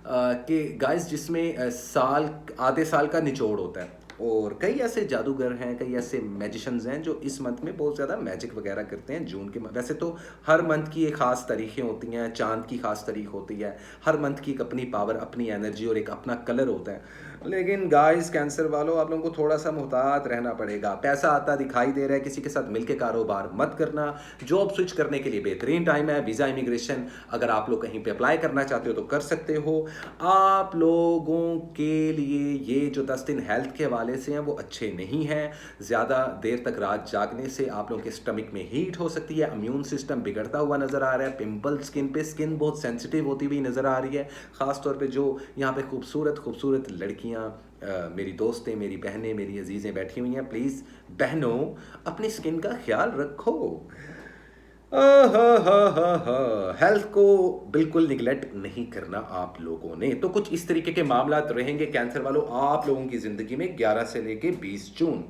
कि गाइस जिसमें साल, आधे साल का निचोड़ होता है। और कई ऐसे जादूगर हैं, कई ऐसे मैजिशंस हैं जो इस मंथ में बहुत ज़्यादा मैजिक वगैरह करते हैं। जून के वैसे तो हर मंथ की एक ख़ास तारीखें होती हैं, चांद की ख़ास तारीख होती है, हर मंथ की एक अपनी पावर, अपनी एनर्जी और एक अपना कलर होता है। लेकिन गाइस कैंसर वालों, आप लोगों को थोड़ा सा मुहतात रहना पड़ेगा। पैसा आता दिखाई दे रहा है, किसी के साथ मिलकर कारोबार मत करना। जॉब स्विच करने के लिए बेहतरीन टाइम है। वीज़ा, इमिग्रेशन अगर आप लोग कहीं पे अप्लाई करना चाहते हो तो कर सकते हो। आप लोगों के लिए ये जो 10 दिन हेल्थ के हवाले से हैं वो अच्छे नहीं हैं। ज़्यादा देर तक रात जागने से आप लोगों के स्टमक में हीट हो सकती है। इम्यून सिस्टम बिगड़ता हुआ नज़र आ रहा है। पिंपल स्किन पे, स्किन बहुत सेंसिटिव होती हुई नज़र आ रही है। ख़ासतौर पे जो यहाँ पे खूबसूरत लड़कियाँ, मेरी दोस्तें, मेरी बहनें, मेरी अजीज़ें बैठी हुई हैं, प्लीज़ बहनों अपनी स्किन का ख्याल रखो। हेल्थ को बिल्कुल निगलेक्ट नहीं करना आप लोगों ने। तो कुछ इस तरीके के मामला रहेंगे कैंसर वालों आप लोगों की जिंदगी में 11 से लेके 20 जून।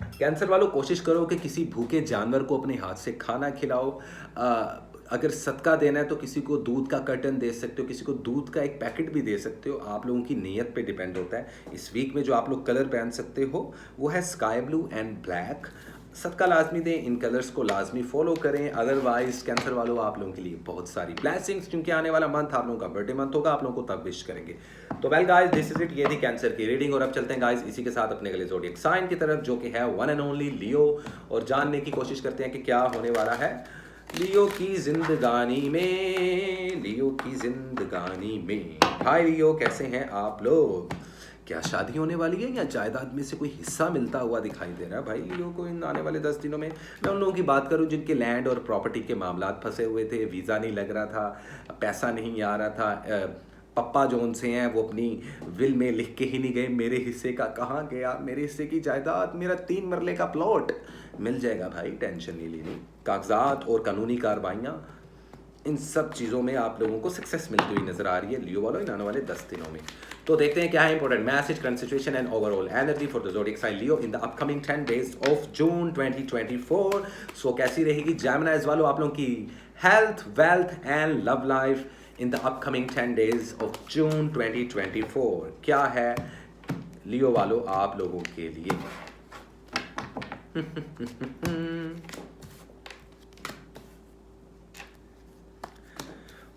कैंसर वालों, कोशिश करो कि किसी भूखे जानवर को अपने हाथ से खाना खिलाओ। अगर सदका देना है तो किसी को दूध का कर्टन दे सकते हो, किसी को दूध का एक पैकेट भी दे सकते हो। आप लोगों की नीयत पे डिपेंड होता है। इस वीक में जो आप लोग कलर पहन सकते हो वो है स्काई ब्लू एंड ब्लैक। सदका लाजमी दें, इन कलर्स को लाजमी फॉलो करें। अदरवाइज कैंसर वालों, आप लोगों के लिए बहुत सारी ब्लेसिंग्स, क्योंकि आने वाला मंथ आप लोगों का बर्थडे मंथ होगा, आप लोगों को तब विश करेंगे। तो well guys, this is it, ये थी कैंसर की रीडिंग। और अब चलते हैं गाइस इसी के साथ अपने अगले ज़ोडिएक साइन की तरफ, जो कि है वन एंड ओनली लियो। और जानने की कोशिश करते हैं कि क्या होने वाला है लियो की जिंदगानी में, लियो की जिंदगानी में। हाय लियो, कैसे हैं आप लोग? क्या शादी होने वाली है या जायदाद में से कोई हिस्सा मिलता हुआ दिखाई दे रहा है भाई लियो को इन आने वाले 10 दिनों में? मैं उन लोगों की बात करूं जिनके लैंड और प्रॉपर्टी के मामला फंसे हुए थे, वीज़ा नहीं लग रहा था, पैसा नहीं आ रहा था। पप्पा जोन से हैं, वो अपनी विल में लिख के ही नहीं गए मेरे हिस्से का कहाँ गया, मेरे हिस्से की जायदाद, मेरा 3 मरले का प्लॉट मिल जाएगा भाई, टेंशन नहीं लेनी। कागजात और कानूनी कार्रवाइयाँ, इन सब चीज़ों में आप लोगों को सक्सेस मिलती हुई नजर आ रही है लियो वालों इन आने वाले 10 दिनों में। तो देखते हैं क्या है important message, current situation and overall energy for the zodiac sign Leo in the upcoming 10 days of June 2024। So कैसी रहेगी जेमिनीज वालों आप लोगों की health, wealth and love life in the upcoming 10 days of June 2024? क्या है लियो वालों आप लोगों के लिए?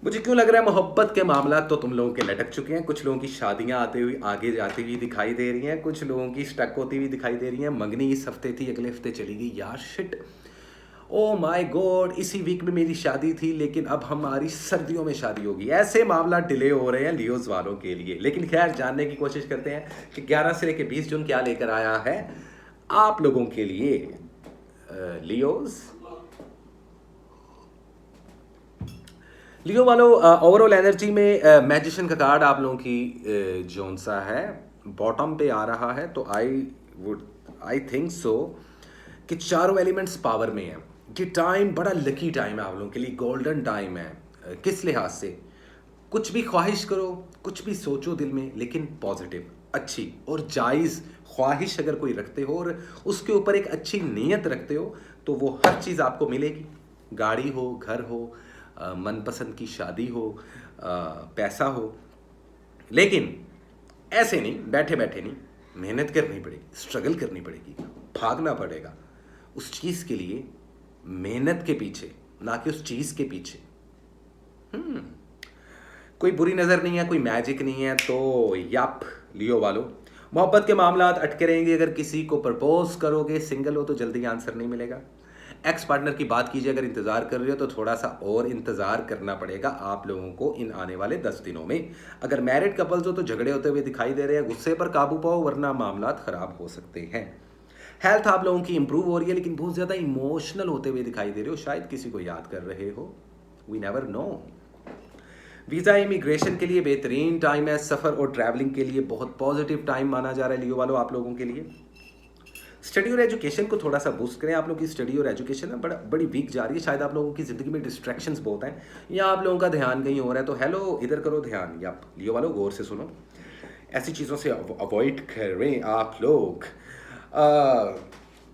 मुझे क्यों लग रहा है मोहब्बत के मामला तो तुम लोगों के लटक चुके हैं। कुछ लोगों की शादियां आते हुए आगे जाती हुई दिखाई दे रही हैं, कुछ लोगों की स्टक होती हुई दिखाई दे रही हैं। मंगनी इस हफ्ते थी, अगले हफ्ते चली गई यार, शिट, ओ माय गॉड, इसी वीक में मेरी शादी थी लेकिन अब हमारी सर्दियों में शादी होगी। ऐसे मामला डिले हो रहे हैं लियोज वालों के लिए। लेकिन खैर, जानने की कोशिश करते हैं कि 11 से लेकर 20 जून क्या लेकर आया है आप लोगों के लिए लियोज। लियो वालों, ओवरऑल एनर्जी में मैजिशियन का कार्ड आप लोगों की जोन सा है, बॉटम पे आ रहा है। तो आई थिंक सो कि चारों एलिमेंट्स पावर में है। ये टाइम बड़ा लकी टाइम है आप लोगों के लिए, गोल्डन टाइम है। किस लिहाज से? कुछ भी ख्वाहिश करो, कुछ भी सोचो दिल में, लेकिन पॉजिटिव, अच्छी और जायज़ ख्वाहिश अगर कोई रखते हो और उसके ऊपर एक अच्छी नीयत रखते हो तो वो हर चीज़ आपको मिलेगी। गाड़ी हो, घर हो, मनपसंद की शादी हो, पैसा हो। लेकिन ऐसे नहीं, बैठे बैठे नहीं, मेहनत करनी पड़ेगी, स्ट्रगल करनी पड़ेगी, भागना पड़ेगा उस चीज़ के लिए, मेहनत के पीछे, ना कि उस चीज़ के पीछे। कोई बुरी नज़र नहीं है, कोई मैजिक नहीं है। तो यप लियो वालों, मोहब्बत के मामला अटके रहेंगे। अगर किसी को प्रपोज करोगे, सिंगल हो तो जल्दी आंसर नहीं मिलेगा। एक्स पार्टनर की बात कीजिए, अगर इंतजार कर रहे हो तो थोड़ा सा और इंतजार करना पड़ेगा आप लोगों को इन आने वाले 10 दिनों में। अगर मैरिड कपल्स हो तो झगड़े होते हुए दिखाई दे रहे हैं, गुस्से पर काबू पाओ वरना मामला खराब हो सकते हैं। हेल्थ आप लोगों की इंप्रूव हो रही है, लेकिन बहुत ज्यादा इमोशनल होते हुए दिखाई दे रहे हो, शायद किसी को याद कर रहे हो, we never know. Visa immigration के लिए बेहतरीन टाइम है। सफ़र और ट्रैवलिंग के लिए बहुत पॉजिटिव टाइम माना जा रहा है लियो वालों आप लोगों के लिए। स्टडी और एजुकेशन को थोड़ा सा बूस्ट करें। आप लोगों की स्टडी और एजुकेशन है बड़ी वीक जा रही है। शायद आप लोगों की ज़िंदगी में डिस्ट्रैक्शंस बहुत हैं या आप लोगों का ध्यान कहीं और है। तो हेलो, इधर करो ध्यान, या लियो वालों गौर से सुनो, ऐसी चीज़ों से अवॉइड करें आप लोग।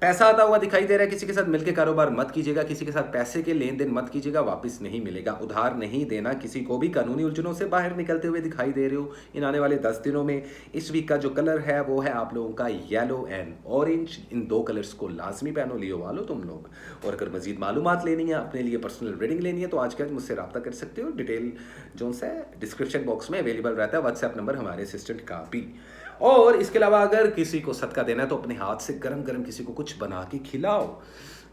पैसा आता हुआ दिखाई दे रहा है, किसी के साथ मिलकर कारोबार मत कीजिएगा, किसी के साथ पैसे के लेन देन मत कीजिएगा, वापस नहीं मिलेगा। उधार नहीं देना किसी को भी। कानूनी उलझनों से बाहर निकलते हुए दिखाई दे रहे हो इन आने वाले 10 दिनों में। इस वीक का जो कलर है वो है आप लोगों का yellow and orange. In 2 colours को लाजमी पहनो लियो वालों तुम लोग। और अगर मजीद मालूमात लेनी है, अपने लिए पर्सनल रीडिंग लेनी है, तो आज के आज मुझसे रब्ता कर सकते हो। डिटेल जो है डिस्क्रिप्शन बॉक्स में अवेलेबल रहता है, व्हाट्सएप नंबर हमारे असिस्टेंट का भी। और इसके अलावा अगर किसी को सदका देना है तो अपने हाथ से गरम गरम किसी को कुछ बना के खिलाओ,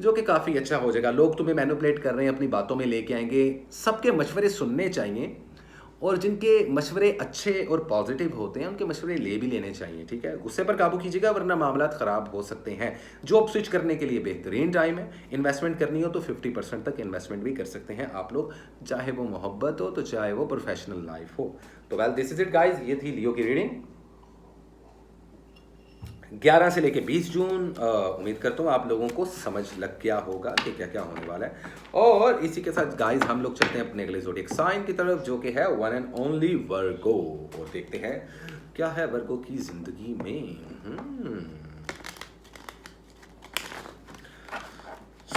जो कि काफ़ी अच्छा हो जाएगा। लोग तुम्हें मैनिपुलेट कर रहे हैं, अपनी बातों में लेके आएंगे। सबके मशवरे सुनने चाहिए और जिनके मशवरे अच्छे और पॉजिटिव होते हैं उनके मशवरे ले भी लेने चाहिए, ठीक है। गुस्से पर काबू कीजिएगा वरना मामला ख़राब हो सकते हैं। जॉब स्विच करने के लिए बेहतरीन टाइम है। इन्वेस्टमेंट करनी हो तो 50% तक इन्वेस्टमेंट भी कर सकते हैं आप लोग, चाहे वो मोहब्बत हो तो चाहे वो प्रोफेशनल लाइफ हो। तो well, this is it guys, ये थी लियो की रीडिंग 11 से लेके 20 जून। उम्मीद करता हूँ आप लोगों को समझ लग गया होगा कि क्या क्या होने वाला है। और इसी के साथ गाइस हम लोग चलते हैं अपने अगले ज़ोडिएक साइन की तरफ, जो कि है वन एंड ओनली वर्गो। और देखते हैं क्या है वर्गो की जिंदगी में।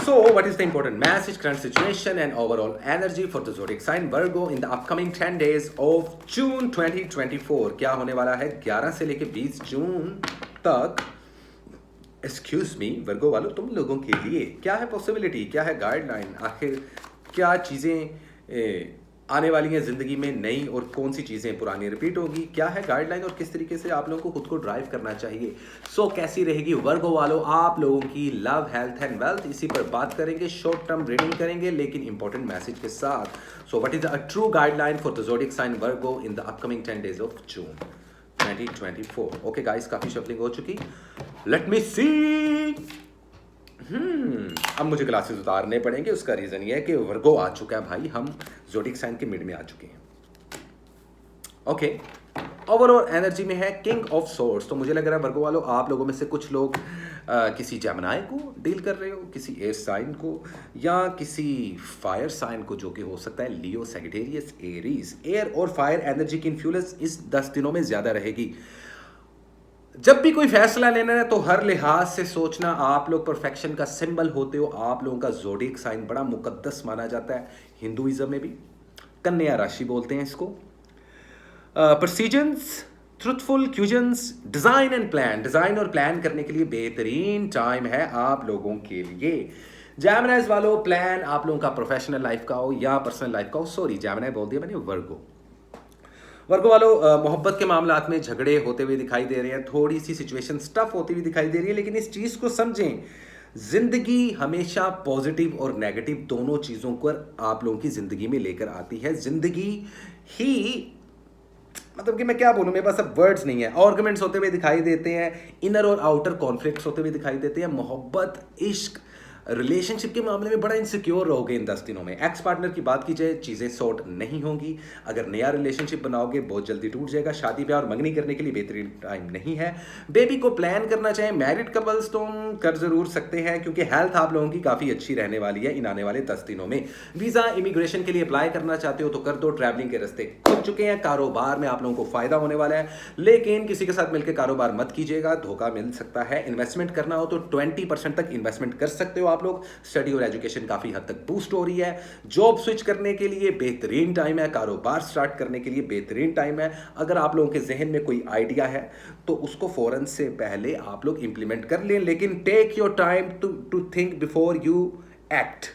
So, what is the important message, current situation, and overall energy for the zodiac sign Virgo in the upcoming 10 days of June 2024? क्या होने वाला है 11 से लेके 20 जून तक? एक्सक्यूज मी वर्गो वालों, तुम लोगों के लिए क्या है पॉसिबिलिटी, क्या है गाइडलाइन, आखिर क्या चीज़ें आने वाली हैं ज़िंदगी में नई और कौन सी चीज़ें पुरानी रिपीट होगी, क्या है गाइडलाइन और किस तरीके से आप लोगों को खुद को ड्राइव करना चाहिए। सो कैसी रहेगी वर्गो वालों आप लोगों की लव, हेल्थ एंड वेल्थ, इसी पर बात करेंगे, शॉर्ट टर्म रीडिंग करेंगे लेकिन इंपॉर्टेंट मैसेज के साथ। So what is a true guideline for the zodiac sign Virgo in the upcoming 10 days of June 2024। Okay guys, काफ़ी शफलिंग हो चुकी, लेट मी सी। अब मुझे ग्लासेस उतारने पड़ेंगे, उसका रीजन ये है कि वर्गो आ चुका है भाई, हम ज़ोडिएक साइन के मिड में आ चुके हैं। ओके, ओवरऑल एनर्जी में है किंग ऑफ सोर्ड्स, तो मुझे लग रहा है वर्गो वालों आप लोगों में से कुछ लोग किसी जेमिनी को डील कर रहे हो, किसी एयर साइन को या किसी फायर साइन को, जो कि हो सकता है लियो, सैजिटेरियस, एरीज। एयर और फायर एनर्जी की इन्फ्लुएंस इस 10 दिनों में ज़्यादा रहेगी। जब भी कोई फैसला लेना है तो हर लिहाज से सोचना, आप लोग परफेक्शन का सिंबल होते हो, आप लोगों का ज़ोडिएक साइन बड़ा मुकद्दस माना जाता है हिंदुइज्म में भी, कन्या राशि बोलते हैं इसको। प्रोसीजंस, ट्रुथफुल क्यूजन्स, डिज़ाइन एंड प्लान, डिज़ाइन और प्लान करने के लिए बेहतरीन टाइम है आप लोगों के लिए। जेमिनीज वालों, प्लान आप लोगों का प्रोफेशनल लाइफ का हो या पर्सनल लाइफ का हो, सॉरी जेमिनी बोल दिया मैंने, वर्गो वालों मोहब्बत के मामलात में झगड़े होते हुए दिखाई दे रहे हैं, थोड़ी सी सिचुएशन स्टफ होती हुई दिखाई दे रही है, लेकिन इस चीज़ को समझें, जिंदगी हमेशा पॉजिटिव और नेगेटिव दोनों चीज़ों को आप लोगों की ज़िंदगी में लेकर आती है। ज़िंदगी ही, मतलब कि मैं क्या बोलूँ, मेरे पास अब वर्ड्स नहीं है। आर्गुमेंट्स होते हुए दिखाई देते हैं, इनर और आउटर कॉन्फ्लिक्ट्स होते हुए दिखाई देते हैं। मोहब्बत, इश्क, रिलेशनशिप के मामले में बड़ा इनसिक्योर रहोगे इन 10 दिनों में। एक्स पार्टनर की बात की जाए, चीज़ें सॉर्ट नहीं होंगी। अगर नया रिलेशनशिप बनाओगे बहुत जल्दी टूट जाएगा। शादी ब्याह और मंगनी करने के लिए बेहतरीन टाइम नहीं है। बेबी को प्लान करना चाहें मैरिड कपल्स तो कर ज़रूर सकते हैं, क्योंकि हेल्थ आप लोगों की काफ़ी अच्छी रहने वाली है इन आने वाले 10 दिनों में। वीज़ा, इमिग्रेशन के लिए अप्लाई करना चाहते हो तो कर दो, ट्रैवलिंग के रास्ते खुल चुके हैं। कारोबार में आप लोगों को फ़ायदा होने वाला है, लेकिन किसी के साथ मिलकर कारोबार मत कीजिएगा, धोखा मिल सकता है। इन्वेस्टमेंट करना हो तो 20% तक इन्वेस्टमेंट कर सकते हो आप लोग। स्टडी और एजुकेशन काफी हद तक बूस्ट हो रही है। जॉब स्विच करने के लिए बेहतरीन टाइम है, कारोबार स्टार्ट करने के लिए बेहतरीन टाइम है। अगर आप लोगों के जहन में कोई आइडिया है तो उसको फौरन से पहले आप लोग इंप्लीमेंट कर लें, लेकिन take your time to think before you act.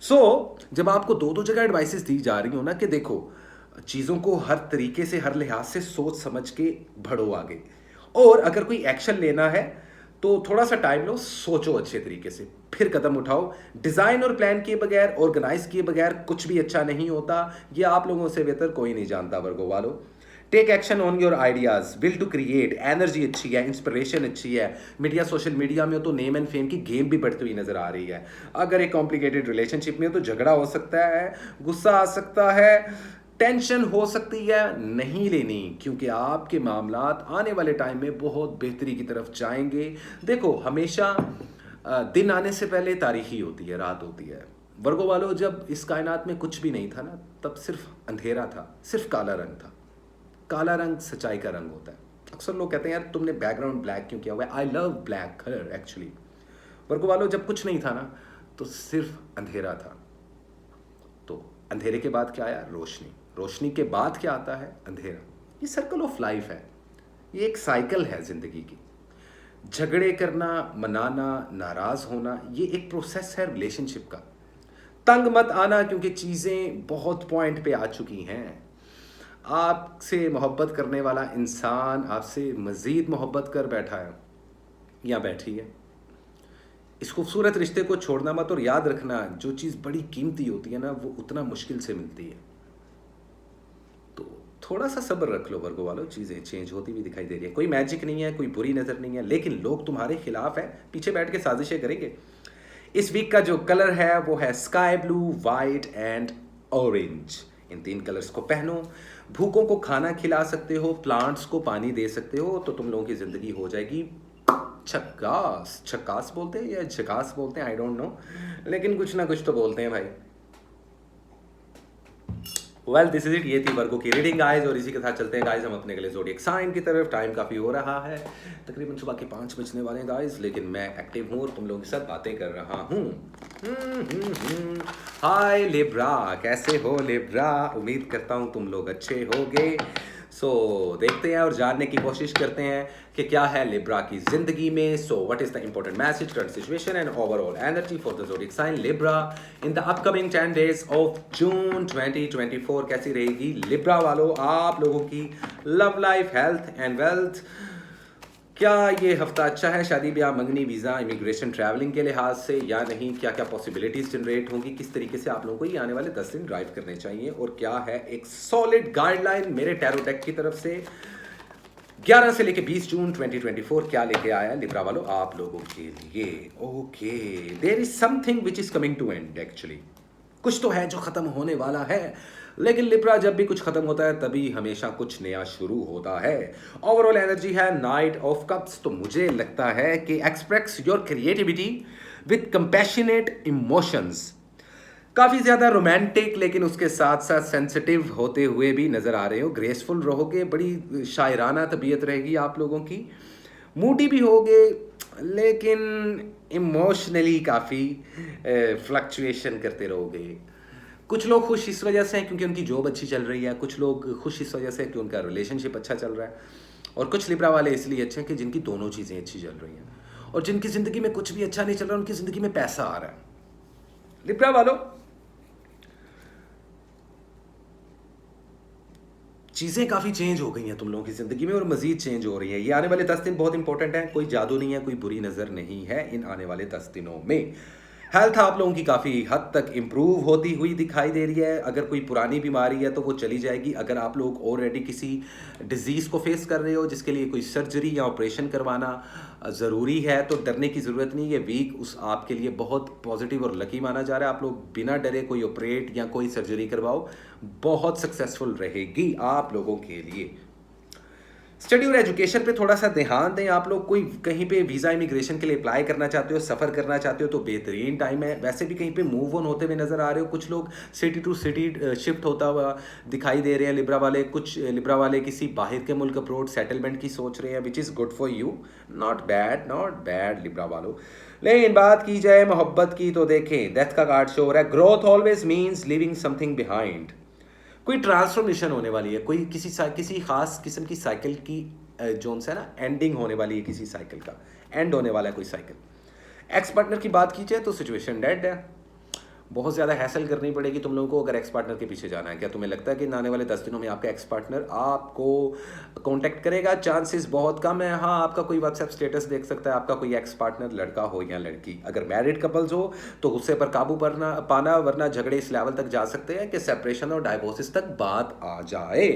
So जब आपको दो जगह एडवाइसेस दी जा रही हो ना कि देखो चीज़ों को हर तरीके से, हर लिहाज से सोच समझ के बढ़ो आगे, और अगर कोई एक्शन लेना है तो थोड़ा सा टाइम लो, सोचो अच्छे तरीके से, फिर कदम उठाओ। डिज़ाइन और प्लान किए बगैर, ऑर्गेनाइज किए बगैर कुछ भी अच्छा नहीं होता। ये आप लोगों से बेहतर कोई नहीं जानता वर्गो वालों। Take action on your ideas, will to create, energy अच्छी है, इंस्पिरेशन अच्छी है। मीडिया, सोशल मीडिया में हो तो नेम एंड फेम की गेम भी बढ़ती हुई नजर आ रही है। अगर एक कॉम्प्लिकेटेड रिलेशनशिप में हो तो झगड़ा हो सकता है, गुस्सा आ सकता है, टेंशन हो सकती है, नहीं लेनी, क्योंकि आपके मामलात आने वाले टाइम में बहुत बेहतरी की तरफ जाएंगे। देखो हमेशा दिन आने से पहले तारीख ही होती है, रात होती है। वर्गो वालों, जब इस कायनात में कुछ भी नहीं था ना, तब सिर्फ अंधेरा था, सिर्फ काला रंग था। काला रंग सच्चाई का रंग होता है। अक्सर लोग कहते हैं यार तुमने बैकग्राउंड ब्लैक क्यों किया हुआ है। I love black colour actually. Virgo वालों, जब कुछ नहीं था ना तो सिर्फ अंधेरा था, तो अंधेरे के बाद क्या आया? रोशनी। रोशनी के बाद क्या आता है? अंधेरा। ये सर्कल ऑफ लाइफ है, ये एक साइकिल है जिंदगी की। झगड़े करना, मनाना, नाराज होना, ये एक प्रोसेस है रिलेशनशिप का। तंग मत आना, क्योंकि चीज़ें बहुत पॉइंट पे आ चुकी हैं। आपसे मोहब्बत करने वाला इंसान आपसे मज़ीद मोहब्बत कर बैठा है या बैठी है। इस खूबसूरत रिश्ते को छोड़ना मत, और याद रखना जो चीज़ बड़ी कीमती होती है ना, वो उतना मुश्किल से मिलती है। तो थोड़ा सा सब्र रख लो वर्गो वालों, चीज़ें चेंज होती हुई दिखाई दे रही है। कोई मैजिक नहीं है, कोई बुरी नज़र नहीं है, लेकिन लोग तुम्हारे खिलाफ है, पीछे बैठ के साजिशें करेंगे। इस वीक का जो कलर है वो है sky blue, white and orange. In 3 colours को पहनो। भूखों को खाना खिला सकते हो, प्लांट्स को पानी दे सकते हो, तो तुम लोगों की ज़िंदगी हो जाएगी छक्कास। छक्कास बोलते हैं या झकास बोलते हैं, आई डोंट नो, लेकिन कुछ ना कुछ तो बोलते हैं भाई। वेल दिस इज इट, ये थी वर्गो की रीडिंग गाइस, और इसी के साथ चलते हैं गाइस हम अपने अगले ज़ोडिएक साइन की तरफ। टाइम काफ़ी हो रहा है, तकरीबन सुबह के 5 बजने वाले हैं गाइस, लेकिन मैं एक्टिव हूँ और तुम लोगों के साथ बातें कर रहा हूँ। हाय लिब्रा, कैसे हो लिब्रा? उम्मीद करता हूँ तुम लोग अच्छे होगे। सो देखते हैं और जानने की कोशिश करते हैं कि क्या है लिब्रा की जिंदगी में। So what is the important message, current situation and overall energy for the zodiac sign Libra in the upcoming 10 days of June 2024। कैसी रहेगी लिब्रा वालों आप लोगों की love life, health and wealth? क्या ये हफ्ता अच्छा है शादी ब्याह, मंगनी, वीज़ा, इमिग्रेशन, ट्रैवलिंग के लिहाज से या नहीं? क्या क्या पॉसिबिलिटीज़ जनरेट होंगी? किस तरीके से आप लोगों को ये आने वाले 10 दिन ड्राइव करने चाहिए? और क्या है एक सॉलिड गाइडलाइन मेरे टैरो डेक की तरफ से 11 से लेके 20 जून 2024 क्या लेके आया लिब्रा वालों आप लोगों के लिए? Okay, there is something which is coming to end. Actually कुछ तो है जो खत्म होने वाला है, लेकिन लिब्रा जब भी कुछ खत्म होता है तभी हमेशा कुछ नया शुरू होता है। ओवरऑल एनर्जी है नाइट ऑफ कप्स, तो मुझे लगता है कि express your creativity with compassionate emotions. काफ़ी ज़्यादा रोमांटिक लेकिन उसके साथ साथ सेंसिटिव होते हुए भी नज़र आ रहे हो। ग्रेसफुल रहोगे, बड़ी शायराना तबीयत रहेगी आप लोगों की। मूडी भी होगे लेकिन इमोशनली काफ़ी फ्लक्चुएशन करते रहोगे। कुछ लोग खुश इस वजह से हैं क्योंकि उनकी जॉब अच्छी चल रही है, कुछ लोग खुश इस वजह से कि उनका रिलेशनशिप अच्छा चल रहा है, और कुछ लिब्रा वाले इसलिए अच्छे हैं कि जिनकी दोनों चीज़ें अच्छी चल रही हैं, और जिनकी ज़िंदगी में कुछ भी अच्छा नहीं चल रहा उनकी ज़िंदगी में पैसा आ रहा है। लिब्रा वालों चीज़ें काफ़ी चेंज हो गई हैं तुम लोगों की ज़िंदगी में और मज़ीद चेंज हो रही है। ये आने वाले 10 दिन बहुत इंपॉर्टेंट हैं, कोई जादू नहीं है, कोई बुरी नज़र नहीं है इन आने वाले 10 दिनों में। हेल्थ आप लोगों की काफ़ी हद तक इम्प्रूव होती हुई दिखाई दे रही है। अगर कोई पुरानी बीमारी है तो वो चली जाएगी। अगर आप लोग ऑलरेडी किसी डिजीज़ को फेस कर रहे हो जिसके लिए कोई सर्जरी या ऑपरेशन करवाना ज़रूरी है तो डरने की ज़रूरत नहीं है। वीक उस आपके लिए बहुत पॉजिटिव और लकी माना जा रहा है। आप लोग बिना डरे कोई ऑपरेट या कोई सर्जरी करवाओ, बहुत सक्सेसफुल रहेगी आप लोगों के लिए। स्टडी और एजुकेशन पे थोड़ा सा ध्यान दें आप लोग। कोई कहीं पे वीज़ा इमिग्रेशन के लिए अप्लाई करना चाहते हो, सफ़र करना चाहते हो तो बेहतरीन टाइम है। वैसे भी कहीं पे मूव ऑन होते हुए नज़र आ रहे हो। कुछ लोग सिटी टू सिटी शिफ्ट होता हुआ दिखाई दे रहे हैं लिब्रा वाले। कुछ लिब्रा वाले किसी बाहर के मुल्क अब्रोड सेटलमेंट की सोच रहे हैं, which is good for you. Not bad Libra वालों। लेकिन बात की जाए मोहब्बत की तो देखें डेथ का कार्ड शो हो रहा है। Growth always means living something behind. कोई ट्रांसफॉर्मेशन होने वाली है, कोई किसी खास किस्म की साइकिल की जोन से ना एंडिंग होने वाली है, किसी साइकिल का एंड होने वाला है कोई साइकिल। एक्स पार्टनर की बात की जाए तो सिचुएशन डेड है। बहुत ज़्यादा हैसल करनी पड़ेगी तुम लोगों को अगर एक्स पार्टनर के पीछे जाना है। क्या तुम्हें लगता है कि आने वाले 10 दिनों में आपका एक्स पार्टनर आपको कांटेक्ट करेगा? चांसेस बहुत कम है। हाँ, आपका कोई व्हाट्सएप स्टेटस देख सकता है, आपका कोई एक्स पार्टनर लड़का हो या लड़की। अगर मैरिड कपल्स हो तो गुस्से पर काबू पाना, वरना झगड़े इस लेवल तक जा सकते हैं कि सेपरेशन और डाइवोर्सेस तक बात आ जाए।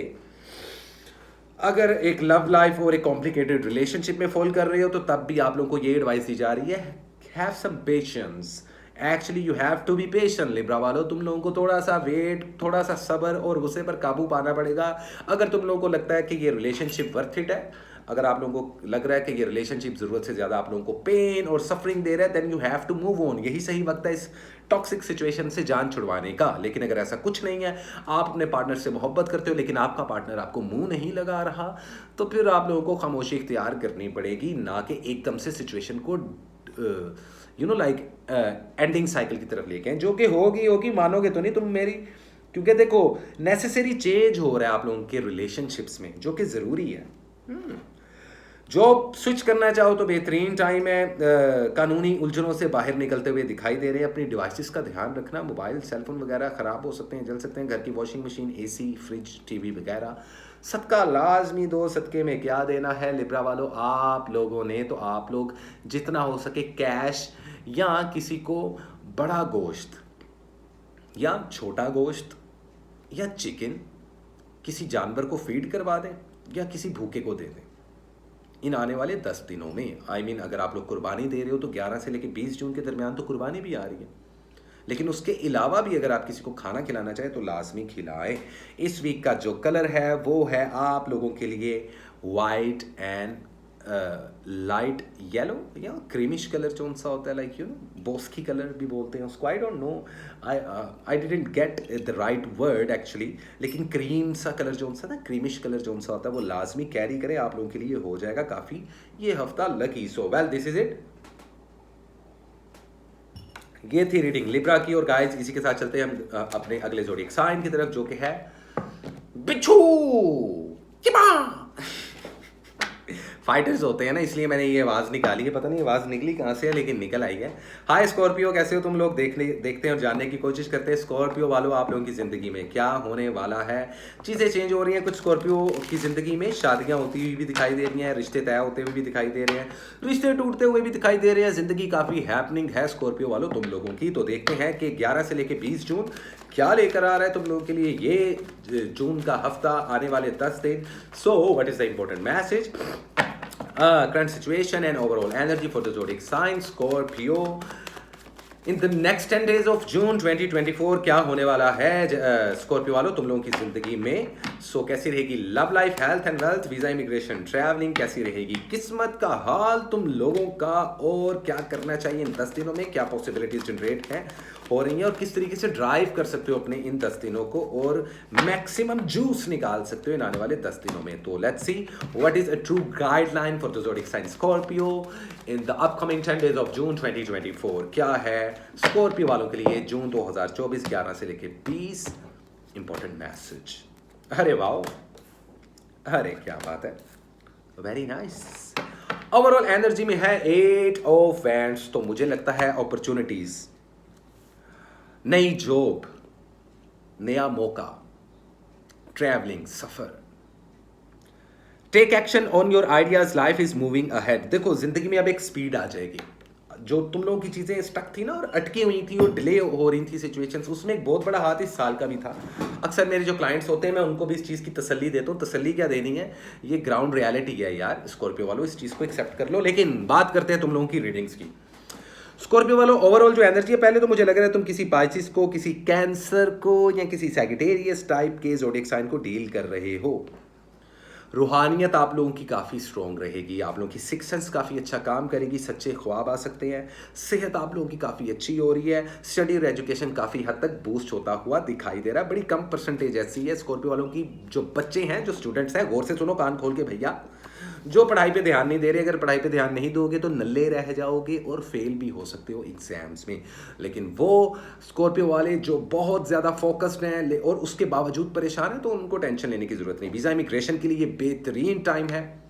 अगर एक लव लाइफ और एक कॉम्प्लिकेटेड रिलेशनशिप में फॉल कर रहे हो तो तब भी आप लोगों को ये एडवाइस दी जा रही है, have some patience. Actually you have to be patient Libra वालों। तुम लोगों को थोड़ा सा वेट, थोड़ा सा सब्र और गुस्से पर काबू पाना पड़ेगा। अगर तुम लोगों को लगता है कि ये रिलेशनशिप वर्थ इट है, अगर आप लोगों को लग रहा है कि ये रिलेशनशिप ज़रूरत से ज़्यादा आप लोगों को पेन और सफरिंग दे रहा है, then you have to move on. यही सही वक्त है इस टॉक्सिक सिचुएशन से जान छुड़वाने का। लेकिन अगर ऐसा कुछ नहीं है, आप अपने पार्टनर से मोहब्बत करते हो लेकिन आपका पार्टनर आपको मुंह नहीं लगा रहा, तो फिर आप लोगों को खामोशी इख्तियार करनी पड़ेगी, ना कि एकदम से सिचुएशन को एंडिंग साइकिल की तरफ लेके आए। जो कि होगी, मानोगे तो नहीं तुम मेरी, क्योंकि देखो नेसेसरी चेंज हो रहा है आप लोगों के रिलेशनशिप्स में जो कि ज़रूरी है। जॉब स्विच करना चाहो तो बेहतरीन टाइम है। कानूनी उलझनों से बाहर निकलते हुए दिखाई दे रहे हैं। अपनी डिवाइसेस का ध्यान रखना, मोबाइल सेलफोन वगैरह ख़राब हो सकते हैं, जल सकते हैं। घर की washing machine, AC, fridge, TV वगैरह सदका लाजमी दो। सदके में क्या देना है लिब्रा वालों आप लोगों ने? तो आप लोग जितना हो सके कैश या किसी को बड़ा गोश्त या छोटा गोश्त या चिकन किसी जानवर को फीड करवा दें या किसी भूखे को दे दें इन आने वाले 10 दिनों में। अगर आप लोग कुर्बानी दे रहे हो तो 11 से लेकर 20 जून के दरमियान तो कुर्बानी भी आ रही है, लेकिन उसके अलावा भी अगर आप किसी को खाना खिलाना चाहें तो लाजमी खिलाएं। इस वीक का जो कलर है वो है आप लोगों के लिए वाइट एंड लाइट येलो या क्रीमिश कलर जो सा होता है, लाइक बोस्की कलर भी बोलते हैं उसको, I don't know, I didn't get the right word actually, लेकिन क्रीम सा कलर जो सा ना, क्रीमिश कलर जो सा होता है वो लाजमी कैरी करें, आप लोगों के लिए हो जाएगा काफ़ी ये हफ्ता lucky. So well this is it, ये थी रीडिंग लिब्रा की। और गाइस इसी के साथ चलते हैं हम अपने अगले ज़ोडिएक साइन की तरफ, जो कि है बिच्छू। फाइटर्स होते हैं ना, इसलिए मैंने ये आवाज़ निकाली है, पता नहीं आवाज़ निकली कहाँ से है लेकिन निकल आई है। हाय स्कॉर्पियो, कैसे हो तुम लोग? देखते हैं और जानने की कोशिश करते हैं स्कॉर्पियो वालों आप लोगों की ज़िंदगी में क्या होने वाला है। चीज़ें चेंज हो रही हैं कुछ स्कॉर्पियो की ज़िंदगी में, शादियाँ होती हुई भी दिखाई दे रही हैं, रिश्ते तय होते हुए भी दिखाई दे रहे हैं, रिश्ते टूटते हुए भी दिखाई दे रहे हैं। ज़िंदगी काफ़ी हैपनिंग है स्कॉर्पियो वालों तुम लोगों की। तो देखते हैं कि 11 से लेकर 20 जून क्या लेकर आ रहा है तुम लोगों के लिए ये जून का हफ्ता, आने वाले 10 दिन। सो what is the important message, current situation and overall energy for the zodiac sign Scorpio in the next 10 days of June 2024। क्या होने वाला है स्कॉर्पियो वालों तुम लोगों की जिंदगी में। सो कैसी रहेगी love life, health and wealth, visa, immigration, travelling, कैसी रहेगी किस्मत का हाल तुम लोगों का, और क्या करना चाहिए इन 10 दिनों में, क्या पॉसिबिलिटीज जनरेट हैं हो रही हैं, और किस तरीके से ड्राइव कर सकते हो अपने इन 10 दिनों को और मैक्सिमम जूस निकाल सकते हो इन आने वाले 10 दिनों में। तो let's see what is a true guideline for the zodiac sign Scorpio in the upcoming 10 days of June 2024। क्या है स्कॉर्पियो वालों के लिए जून 2024 11 से लेकर 20 इंपॉर्टेंट मैसेज। अरे वाओ, अरे क्या बात है, वेरी नाइस। ओवरऑल एनर्जी में है 8 ऑफ वैंड्स, तो मुझे लगता है अपॉर्चुनिटीज, नई जॉब, नया मौका, ट्रैवलिंग, सफर, take action on your ideas, life is moving ahead. देखो जिंदगी में अब एक स्पीड आ जाएगी, जो तुम लोगों की चीजें स्टक थी ना और अटकी हुई थी और डिले हो रही थी सिचुएशंस, उसमें एक बहुत बड़ा हाथ इस साल का भी था। अक्सर मेरे जो क्लाइंट्स होते हैं मैं उनको भी इस चीज़ की तसल्ली देता हूँ। तसल्ली क्या देनी है, ये ग्राउंड रियलिटी है यार स्कॉर्पियो वालों, इस चीज़ को एक्सेप्ट कर लो। लेकिन बात करते हैं तुम लोगों की रीडिंग्स की। स्कॉर्पियो वालों ओवरऑल जो एनर्जी है, पहले तो मुझे लग रहा है तुम किसी पाइसिस को, किसी कैंसर को या किसी सैगिटेरियस टाइप के ज़ोडिएक साइन को डील कर रहे हो। रूहानियत आप लोगों की काफ़ी स्ट्रॉन्ग रहेगी, आप लोगों की सिक्स सेंस काफ़ी अच्छा काम करेगी, सच्चे ख्वाब आ सकते हैं, सेहत आप लोगों की काफ़ी अच्छी हो रही है, स्टडी और एजुकेशन काफ़ी हद तक बूस्ट होता हुआ दिखाई दे रहा है। बड़ी कम परसेंटेज ऐसी है स्कॉर्पियो वालों की, जो बच्चे हैं, जो स्टूडेंट्स हैं, गौर से सुनो कान खोल के भैया, जो पढ़ाई पे ध्यान नहीं दे रहे, अगर पढ़ाई पे ध्यान नहीं दोगे तो नल्ले रह जाओगे और फेल भी हो सकते हो एग्जाम्स में। लेकिन वो स्कॉर्पियो वाले जो बहुत ज़्यादा फोकस्ड हैं और उसके बावजूद परेशान हैं, तो उनको टेंशन लेने की ज़रूरत नहीं। वीज़ा इमिग्रेशन के लिए ये बेहतरीन टाइम है,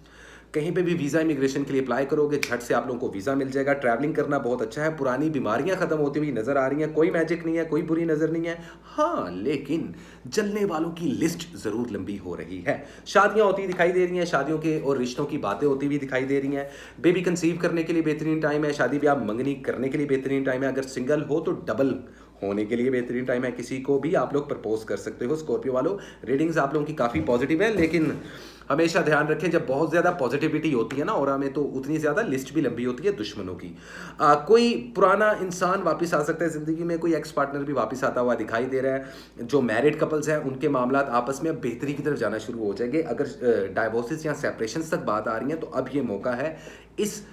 कहीं पे भी वीज़ा इमिग्रेशन के लिए अप्लाई करोगे झट से आप लोगों को वीज़ा मिल जाएगा। ट्रैवलिंग करना बहुत अच्छा है, पुरानी बीमारियां खत्म होती हुई नज़र आ रही हैं, कोई मैजिक नहीं है, कोई बुरी नज़र नहीं है। हाँ, लेकिन जलने वालों की लिस्ट ज़रूर लंबी हो रही है। शादियां होती दिखाई दे रही हैं, शादियों के और रिश्तों की बातें होती हुई दिखाई दे रही हैं। बेबी कंसीव करने के लिए बेहतरीन टाइम है, शादी ब्याह मंगनी करने के लिए बेहतरीन टाइम है, अगर सिंगल हो तो डबल होने के लिए बेहतरीन टाइम है, किसी को भी आप लोग प्रपोज कर सकते हो। स्कॉर्पियो वालों रीडिंग्स आप लोगों की काफ़ी पॉजिटिव है, लेकिन हमेशा ध्यान रखें जब बहुत ज़्यादा पॉजिटिविटी होती है ना ऑरा में, तो उतनी ज़्यादा लिस्ट भी लंबी होती है दुश्मनों की। कोई पुराना इंसान वापस आ सकता है ज़िंदगी में, कोई एक्स पार्टनर भी वापस आता हुआ दिखाई दे रहा है। जो मैरिड कपल्स हैं उनके मामला आपस में अब बेहतरी की तरफ जाना शुरू हो जाएंगे। अगर डाइवोर्सेस या सेपरेशन तक बात आ रही है तो अब ये मौका है इस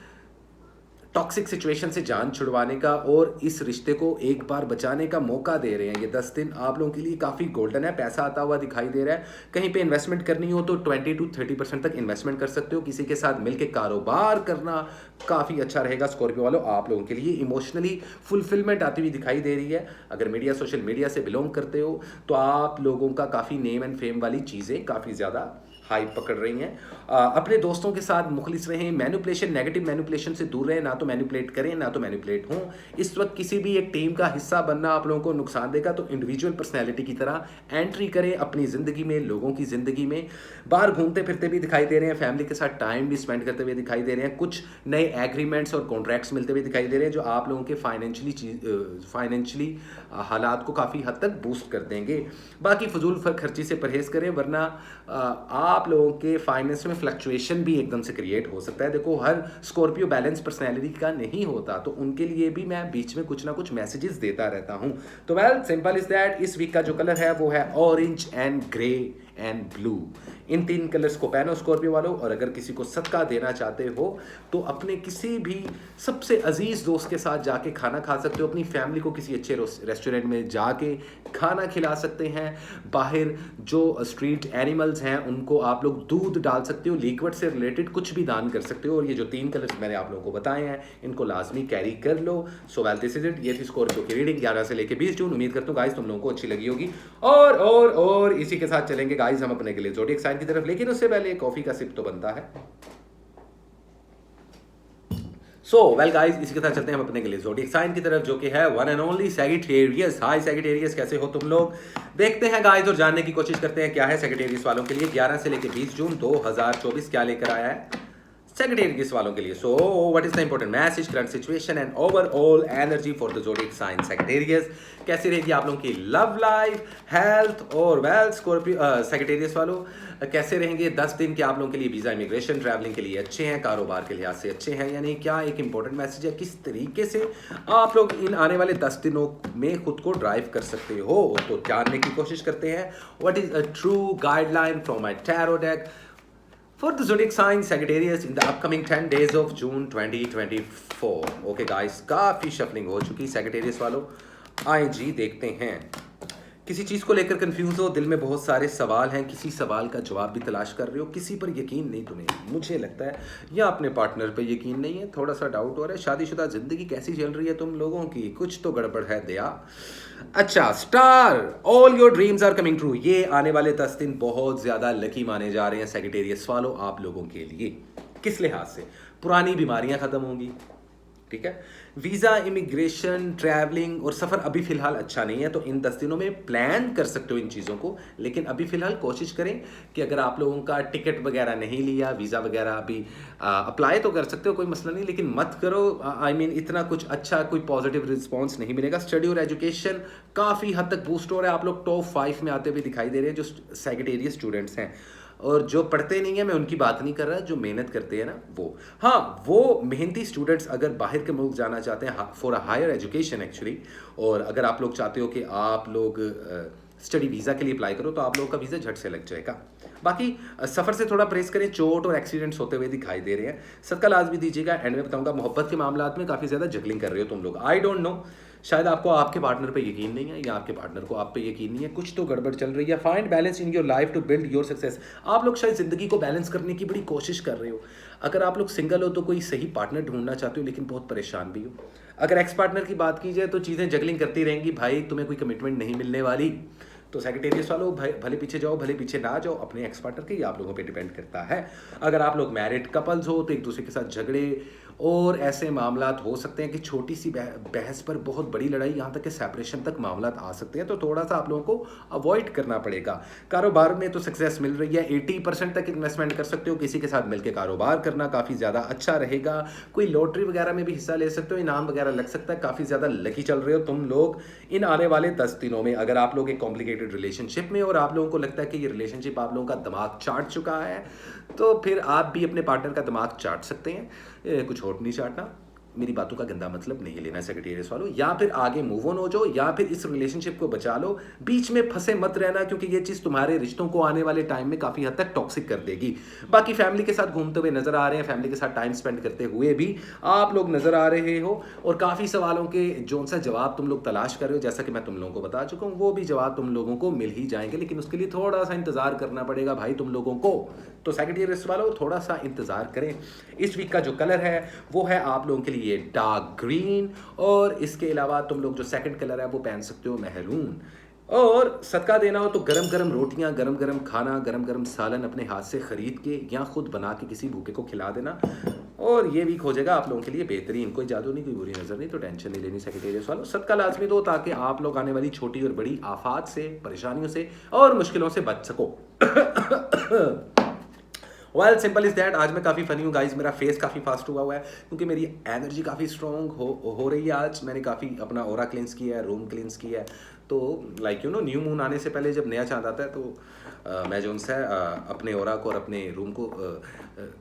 टॉक्सिक सिचुएशन से जान छुड़वाने का और इस रिश्ते को एक बार बचाने का मौका दे रहे हैं। ये 10 दिन आप लोगों के लिए काफ़ी गोल्डन है, पैसा आता हुआ दिखाई दे रहा है। कहीं पे इन्वेस्टमेंट करनी हो तो 20 to 30% तक इन्वेस्टमेंट कर सकते हो। किसी के साथ मिलकर कारोबार करना काफ़ी अच्छा रहेगा स्कॉर्पियो वालों आप लोगों के लिए। इमोशनली फुलफिलमेंट आती हुई दिखाई दे रही है। अगर मीडिया, सोशल मीडिया से बिलोंग करते हो तो आप लोगों का काफ़ी नेम एंड फेम वाली चीज़ें काफ़ी ज़्यादा हाइप पकड़ रही हैं। अपने दोस्तों के साथ मुखलिस रहें, मैनिपुलेशन, नेगेटिव मैनिपुलेशन से दूर रहें, ना तो मैनिपुलेट करें ना तो मैनिपुलेट हों। इस वक्त किसी भी एक टीम का हिस्सा बनना आप लोगों को नुकसान देगा, तो इंडिविजुअल पर्सनैलिटी की तरह एंट्री करें अपनी ज़िंदगी में, लोगों की ज़िंदगी में। बाहर घूमते फिरते भी दिखाई दे रहे हैं, फैमिली के साथ टाइम भी स्पेंड करते हुए दिखाई दे रहे हैं। कुछ नए एग्रीमेंट्स और कॉन्ट्रैक्ट्स मिलते हुए दिखाई दे रहे हैं जो आप लोगों के फाइनेंशियली हालात को काफ़ी हद तक बूस्ट कर देंगे। बाकी फजूल खर्ची से परहेज़ करें, वरना आप लोगों के फाइनेंस में फ्लक्चुएशन भी एकदम से क्रिएट हो सकता है। देखो हर स्कॉर्पियो बैलेंस पर्सनैलिटी का नहीं होता, तो उनके लिए भी मैं बीच में कुछ ना कुछ मैसेजेस देता रहता हूं। तो वेल सिंपल इज दैट, इस वीक का जो कलर है वो है orange and grey and blue. In 3 colours को पहनो स्कॉर्पियो वालों। और अगर किसी को सदका देना चाहते हो तो अपने किसी भी सबसे अजीज दोस्त के साथ जाके खाना खा सकते हो, अपनी फैमिली को किसी अच्छे रेस्टोरेंट में जाके खाना खिला सकते हैं। बाहर जो स्ट्रीट एनिमल्स हैं उनको आप लोग दूध डाल सकते हो, लिक्विड से रिलेटेड कुछ भी दान कर सकते हो। और ये जो 3 कलर्स मैंने आप लोगों को बताए हैं इनको लाजमी कैरी कर लो। So well this is it. ये थी स्कॉर्पियो की रीडिंग 11 से लेकर 20 जून। उम्मीद करता हूँ गाइस तुम लोगों को अच्छी लगी होगी। और इसी के साथ चलेंगे गाइस हम अपने के लिए ज़ोडिएक साइन की तरफ, लेकिन उससे पहले कॉफी का सिप तो बनता है। सो वेल गाइस इसी के साथ चलते हैं हम अपने के लिए ज़ोडिएक साइन की तरफ, जो कि है one and only Sagittarius. Hi Sagittarius, कैसे हो तुम लोग? देखते हैं गाइस और जानने की कोशिश करते हैं क्या है सैजिटेरियस वालों के लिए 11 से लेकर 20 जून 2024 क्या लेकर आया है Sagittarius वालों के लिए। So what is the important message, current situation and overall energy for the zodiac sign Sagittarius? कैसी रहेगी आप लोगों की लव लाइफ, हेल्थ और वेल्थ स्कॉर्पियो Sagittarius वालों? कैसे रहेंगे 10 दिन के आप लोगों के लिए? वीज़ा, इमिग्रेशन, ट्रैवलिंग के लिए अच्छे हैं, कारोबार के लिहाज से अच्छे हैं, यानी क्या एक इंपॉर्टेंट मैसेज है किस तरीके से आप लोग इन आने वाले 10 दिनों में खुद को ड्राइव कर सकते हो, तो जानने की कोशिश करते हैं। What is a true guideline from my tarot deck for the zodiac sign Sagittarius in the upcoming 10 days of June 2024? Okay guys, काफ़ी शफलिंग हो चुकी Sagittarius वालों। आए जी देखते हैं। किसी चीज़ को लेकर कंफ्यूज हो, दिल में बहुत सारे सवाल हैं, किसी सवाल का जवाब भी तलाश कर रहे हो, किसी पर यकीन नहीं तुम्हें, मुझे लगता है, या अपने पार्टनर पे यकीन नहीं है, थोड़ा सा डाउट हो रहा है, शादीशुदा ज़िंदगी कैसी चल रही है तुम लोगों की, कुछ तो गड़बड़ है दया। अच्छा star, all your dreams are coming true. ये आने वाले 10 दिन बहुत ज़्यादा लकी माने जा रहे हैं Sagittarius वालों आप लोगों के लिए। किस लिहाज से? पुरानी बीमारियां ख़त्म होंगी, ठीक है, वीज़ा, इमिग्रेशन, ट्रैवलिंग और सफ़र अभी फ़िलहाल अच्छा नहीं है, तो इन 10 दिनों में प्लान कर सकते हो इन चीज़ों को, लेकिन अभी फ़िलहाल कोशिश करें कि अगर आप लोगों का टिकट वगैरह नहीं लिया, वीज़ा वगैरह अभी अप्लाई तो कर सकते हो, कोई मसला नहीं, लेकिन मत करो। आई मीन इतना कुछ अच्छा कोई पॉजिटिव रिस्पॉन्स नहीं मिलेगा। स्टडी और एजुकेशन काफ़ी हद तक बूस्ट हो रहा है, आप लोग टॉप 5 में आते हुए दिखाई दे रहे हैं जो Sagittarius स्टूडेंट्स हैं। और जो पढ़ते नहीं है मैं उनकी बात नहीं कर रहा, जो मेहनत करते हैं ना वो, हाँ वो मेहनती स्टूडेंट्स अगर बाहर के मुल्क जाना चाहते हैं for a higher education actually, और अगर आप लोग चाहते हो कि आप लोग स्टडी वीज़ा के लिए अप्लाई करो तो आप लोगों का वीज़ा झट से लग जाएगा। बाकी सफ़र से थोड़ा प्रेस करें, चोट और एक्सीडेंट्स होते हुए दिखाई दे रहे हैं। सदका लाजमी दीजिएगा। एंड में बताऊंगा मोहब्बत के मामलात में काफ़ी ज़्यादा जगलिंग कर रहे हो तुम लोग। आई डोंट नो, शायद आपको आपके पार्टनर पे यकीन नहीं है या आपके पार्टनर को आप पे यकीन नहीं है, कुछ तो गड़बड़ चल रही है। Find balance in your life to build your success. आप लोग शायद ज़िंदगी को बैलेंस करने की बड़ी कोशिश कर रहे हो। अगर आप लोग सिंगल हो तो कोई सही पार्टनर ढूंढना चाहते हो, लेकिन बहुत परेशान भी हो। अगर एक्स पार्टनर की बात की जाए तो चीज़ें जगलिंग करती रहेंगी भाई, तुम्हें कोई कमिटमेंट नहीं मिलने वाली। तो Sagittarius वालों भले पीछे जाओ भले पीछे ना जाओ, अपने एक्स पार्टनर के, ये आप लोगों पे डिपेंड करता है। अगर आप लोग मैरिड कपल्स हो तो एक दूसरे के साथ झगड़े और ऐसे मामलात हो सकते हैं कि छोटी सी बहस पर बहुत बड़ी लड़ाई, यहाँ तक कि सेपरेशन तक मामलात आ सकते हैं, तो थोड़ा सा आप लोगों को अवॉइड करना पड़ेगा। कारोबार में तो सक्सेस मिल रही है, 80% तक इन्वेस्टमेंट कर सकते हो, किसी के साथ मिलकर कारोबार करना काफ़ी ज़्यादा अच्छा रहेगा। कोई लॉटरी वगैरह में भी हिस्सा ले सकते हो, इनाम वगैरह लग सकता है, काफ़ी ज़्यादा लकी चल रहे हो तुम लोग इन आने वाले 10 दिनों में। अगर आप लोग एक कॉम्प्लिकेटेड रिलेशनशिप में और आप लोगों को लगता है कि ये रिलेशनशिप आप लोगों का दिमाग चाट चुका है, तो फिर आप भी अपने पार्टनर का दिमाग चाट सकते हैं। कुछ होट नहीं चाटना, मेरी बातों का गंदा मतलब नहीं लेना Sagittarius वालों। या फिर आगे मूव ऑन हो जाओ, या फिर इस रिलेशनशिप को बचा लो, बीच में फंसे मत रहना, क्योंकि ये चीज़ तुम्हारे रिश्तों को आने वाले टाइम में काफ़ी हद तक टॉक्सिक कर देगी। बाकी फैमिली के साथ घूमते हुए नजर आ रहे हैं, फैमिली के साथ टाइम स्पेंड करते हुए भी आप लोग नजर आ रहे हो, और काफ़ी सवालों के जो सा जवाब तुम लोग तलाश कर रहे हो, जैसा कि मैं तुम लोगों को बता चुका हूँ, वो भी जवाब तुम लोगों को मिल ही जाएंगे, लेकिन उसके लिए थोड़ा सा इंतजार करना पड़ेगा भाई तुम लोगों को। तो Sagittarius वालों थोड़ा सा इंतजार करें। इस वीक का जो कलर है वो है आप लोगों के लिए डार्क ग्रीन, और इसके अलावा तुम लोग जो सेकंड कलर है वो पहन सकते हो मैरून। और सदका देना हो तो गरम गरम रोटियां, गरम गरम खाना, गरम गरम सालन अपने हाथ से खरीद के या खुद बना के किसी भूखे को खिला देना, और ये वीक हो जाएगा आप लोगों के लिए बेहतरीन। कोई जादू नहीं, कोई बुरी नजर नहीं, तो टेंशन नहीं लेनी Sagittarius वालों। सदका लाजमी दो ताकि आप लोग आने वाली छोटी और बड़ी आफात से, परेशानियों से और मुश्किलों से बच सको। Well simple is that. आज मैं काफ़ी फनी हूँ गाइज, मेरा फेस काफ़ी फास्ट हुआ है क्योंकि मेरी एनर्जी काफ़ी स्ट्रॉन्ग हो रही है। आज मैंने काफ़ी अपना ओरा क्लींस किया है, रूम क्लींस किया है, तो like you know new moon आने से पहले जब नया चांद आता है तो मैं जो उनसे अपने ऑरा को और अपने रूम को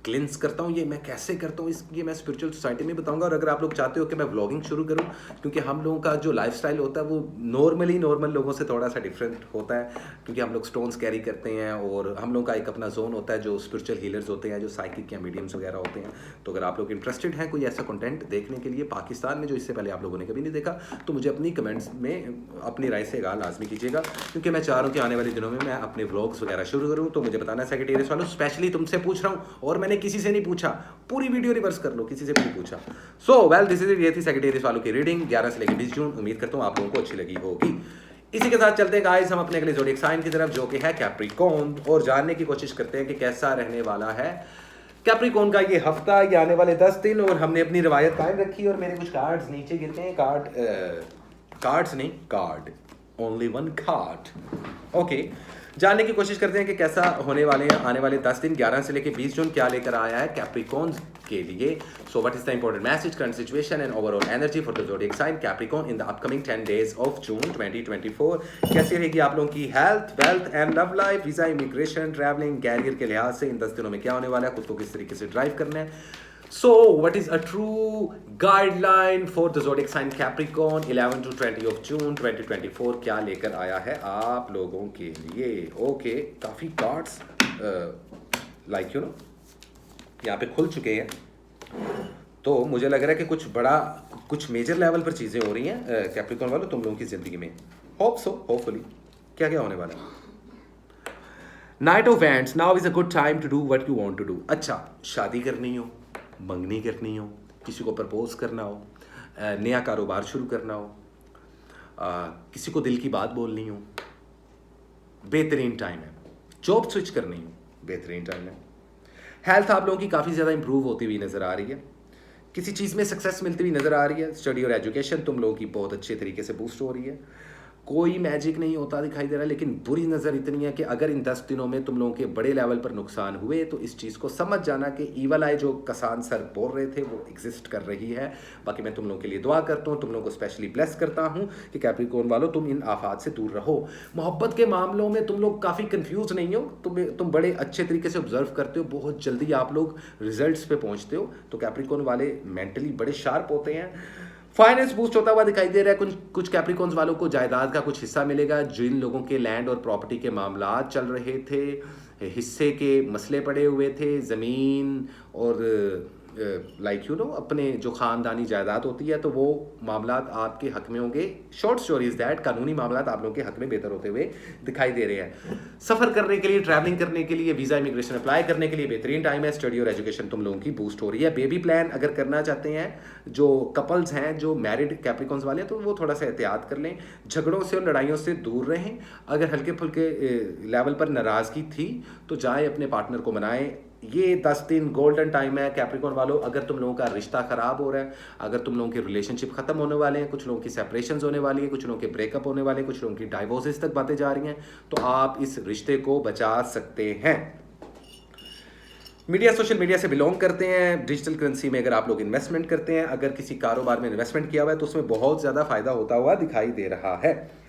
क्लिंस करता हूँ। ये मैं कैसे करता हूँ ये मैं स्पिरिचुअल सोसाइटी में बताऊंगा। और अगर आप लोग चाहते हो कि मैं व्लॉगिंग शुरू करूँ, क्योंकि हम लोगों का जो लाइफस्टाइल होता है वो नॉर्मल लोगों से थोड़ा सा डिफरेंट होता है, क्योंकि हम लोग स्टोन्स कैरी करते हैं और हम लोग का एक अपना जोन होता है जो स्पिरिचुअल हीलर्स होते हैं, जो साइकिक या मीडियम्स वगैरह होते हैं। तो अगर आप लोग इंटरेस्टेड हैं कोई ऐसा कंटेंट देखने के लिए पाकिस्तान में जो इससे पहले आप लोगों ने कभी नहीं देखा, तो मुझे अपनी कमेंट्स में अपनी राय से आगाह लाजमी कीजिएगा, क्योंकि मैं चाह रहा हूँ कि आने वाले दिनों में मैं अपने व्लॉग्स वगैरह शुरू करूँ। तो मुझे बताना सेक्रेटेरिएट वालों, स्पेशली तुमसे पूछ रहा हूँ और मैंने किसी से नहीं पूछा, पूरी वीडियो रिवर्स कर लो, किसी से भी नहीं पूछा। सो वेल दिस इज इट, ये थी सेक्रेटेरिएट वालों की रीडिंग 11 से लेकर 20 जून। उम्मीद करता हूँ आप लोगों को अच्छी लगी होगी। इसी के साथ चलते हैं गाइस हम अपने अगले ज़ोडिएक साइन की तरफ, जो कि है कैप्रिकॉर्न, और जानने की कोशिश करते हैं कि कैसा रहने वाला है कैप्रिकॉर्न का ये हफ्ता, ये आने वाले 10 दिन। और हमने अपनी रवायत कायम रखी और मेरे कुछ कार्ड्स नीचे गिरते हैं। कार्ड्स नहीं, card, only one card. Okay, जानने की कोशिश करते हैं कि कैसा होने वाले हैं आने वाले 10 दिन 11 से लेकर 20 जून, क्या लेकर आया है कैप्रिकॉर्न के लिए। So what is the important message, current situation and overall energy for the zodiac sign Capricorn in the upcoming 10 days of June 2024। कैसी रहेगी आप लोगों की health, wealth and love life, visa, immigration, travelling, career के लिहाज से इन 10 दिनों में क्या होने वाला है, खुद को किस तरीके से ड्राइव करना है। So, what is a true guideline for the zodiac sign Capricorn 11 to 20 of June 2024 क्या लेकर आया है आप लोगों के लिए। ओके, काफ़ी कार्ड्स लाइक यू नो यहाँ पे खुल चुके हैं, तो मुझे लग रहा है कि कुछ बड़ा, कुछ मेजर लेवल पर चीज़ें हो रही हैं कैप्रिकॉर्न वालों तुम लोगों की ज़िंदगी में। होपफुली क्या क्या होने वाला है। Knight of wands, now is a good time to do what you want to do. अच्छा, शादी करनी हो, मंगनी करनी हो, किसी को प्रपोज करना हो, नया कारोबार शुरू करना हो, किसी को दिल की बात बोलनी हो, बेहतरीन टाइम है। जॉब स्विच करनी हो, बेहतरीन टाइम है। हेल्थ आप लोगों की काफ़ी ज़्यादा इंप्रूव होती हुई नज़र आ रही है, किसी चीज़ में सक्सेस मिलती हुई नज़र आ रही है। स्टडी और एजुकेशन तुम लोगों की बहुत अच्छे तरीके से बूस्ट हो रही है। कोई मैजिक नहीं होता दिखाई दे रहा है, लेकिन बुरी नज़र इतनी है कि अगर इन 10 दिनों में तुम लोगों के बड़े लेवल पर नुकसान हुए तो इस चीज़ को समझ जाना कि ईवल आई जो कसान सर बोल रहे थे वो एग्जिस्ट कर रही है। बाकी मैं तुम लोगों के लिए दुआ करता हूँ, तुम लोगों को स्पेशली ब्लेस करता हूँ कि कैप्रिकॉर्न वालों तुम इन आफात से दूर रहो। मोहब्बत के मामलों में तुम लोग काफ़ी कन्फ्यूज नहीं हो, तुम बड़े अच्छे तरीके से ऑब्जर्व करते हो, बहुत जल्दी आप लोग रिजल्ट्स पे पहुँचते हो। तो कैप्रिकॉर्न वाले मेंटली बड़े शार्प होते हैं। फाइनेंस बूस्ट होता हुआ दिखाई दे रहा है। कुछ कैप्रिकॉर्न्स वालों को जायदाद का कुछ हिस्सा मिलेगा। जिन लोगों के लैंड और प्रॉपर्टी के मामलात चल रहे थे, हिस्से के मसले पड़े हुए थे, ज़मीन और लाइक यू नो अपने जो ख़ानदानी जायदाद होती है, तो वो मामलात आपके हक में होंगे। शॉर्ट स्टोरी इज़ दैट, कानूनी मामलात आप लोगों के हक में बेहतर होते हुए दिखाई दे रहे हैं। सफ़र करने के लिए, ट्रैवलिंग करने के लिए, वीज़ा, इमिग्रेशन अप्लाई करने के लिए बेहतरीन टाइम है। स्टडी और एजुकेशन तुम लोगों की बूस्ट हो रही है। बेबी प्लान अगर करना चाहते हैं, जो कपल्स हैं, जो मैरिड कैप्रिकॉर्न्स वाले हैं, तो वो थोड़ा सा एहतियात कर लें, झगड़ों से और लड़ाइयों से दूर रहें। अगर हल्के फुल्के लेवल पर नाराज़गी थी तो जाए अपने पार्टनर को मनाएं। ये 10 दिन गोल्डन टाइम है कैप्रिकॉर्न वालों। अगर तुम लोगों का रिश्ता खराब हो रहा है, अगर तुम लोगों के रिलेशनशिप खत्म होने वाले हैं, कुछ लोगों की सेपरेशंस होने वाली है, कुछ लोगों के ब्रेकअप होने वाले हैं, कुछ लोगों की डाइवोर्सेस तक बातें जा रही हैं, तो आप इस रिश्ते को बचा सकते हैं। मीडिया, सोशल मीडिया से बिलोंग करते हैं, डिजिटल करेंसी में अगर आप लोग इन्वेस्टमेंट करते हैं, अगर किसी कारोबार में इन्वेस्टमेंट किया हुआ है, तो उसमें बहुत ज़्यादा फायदा होता हुआ दिखाई दे रहा है।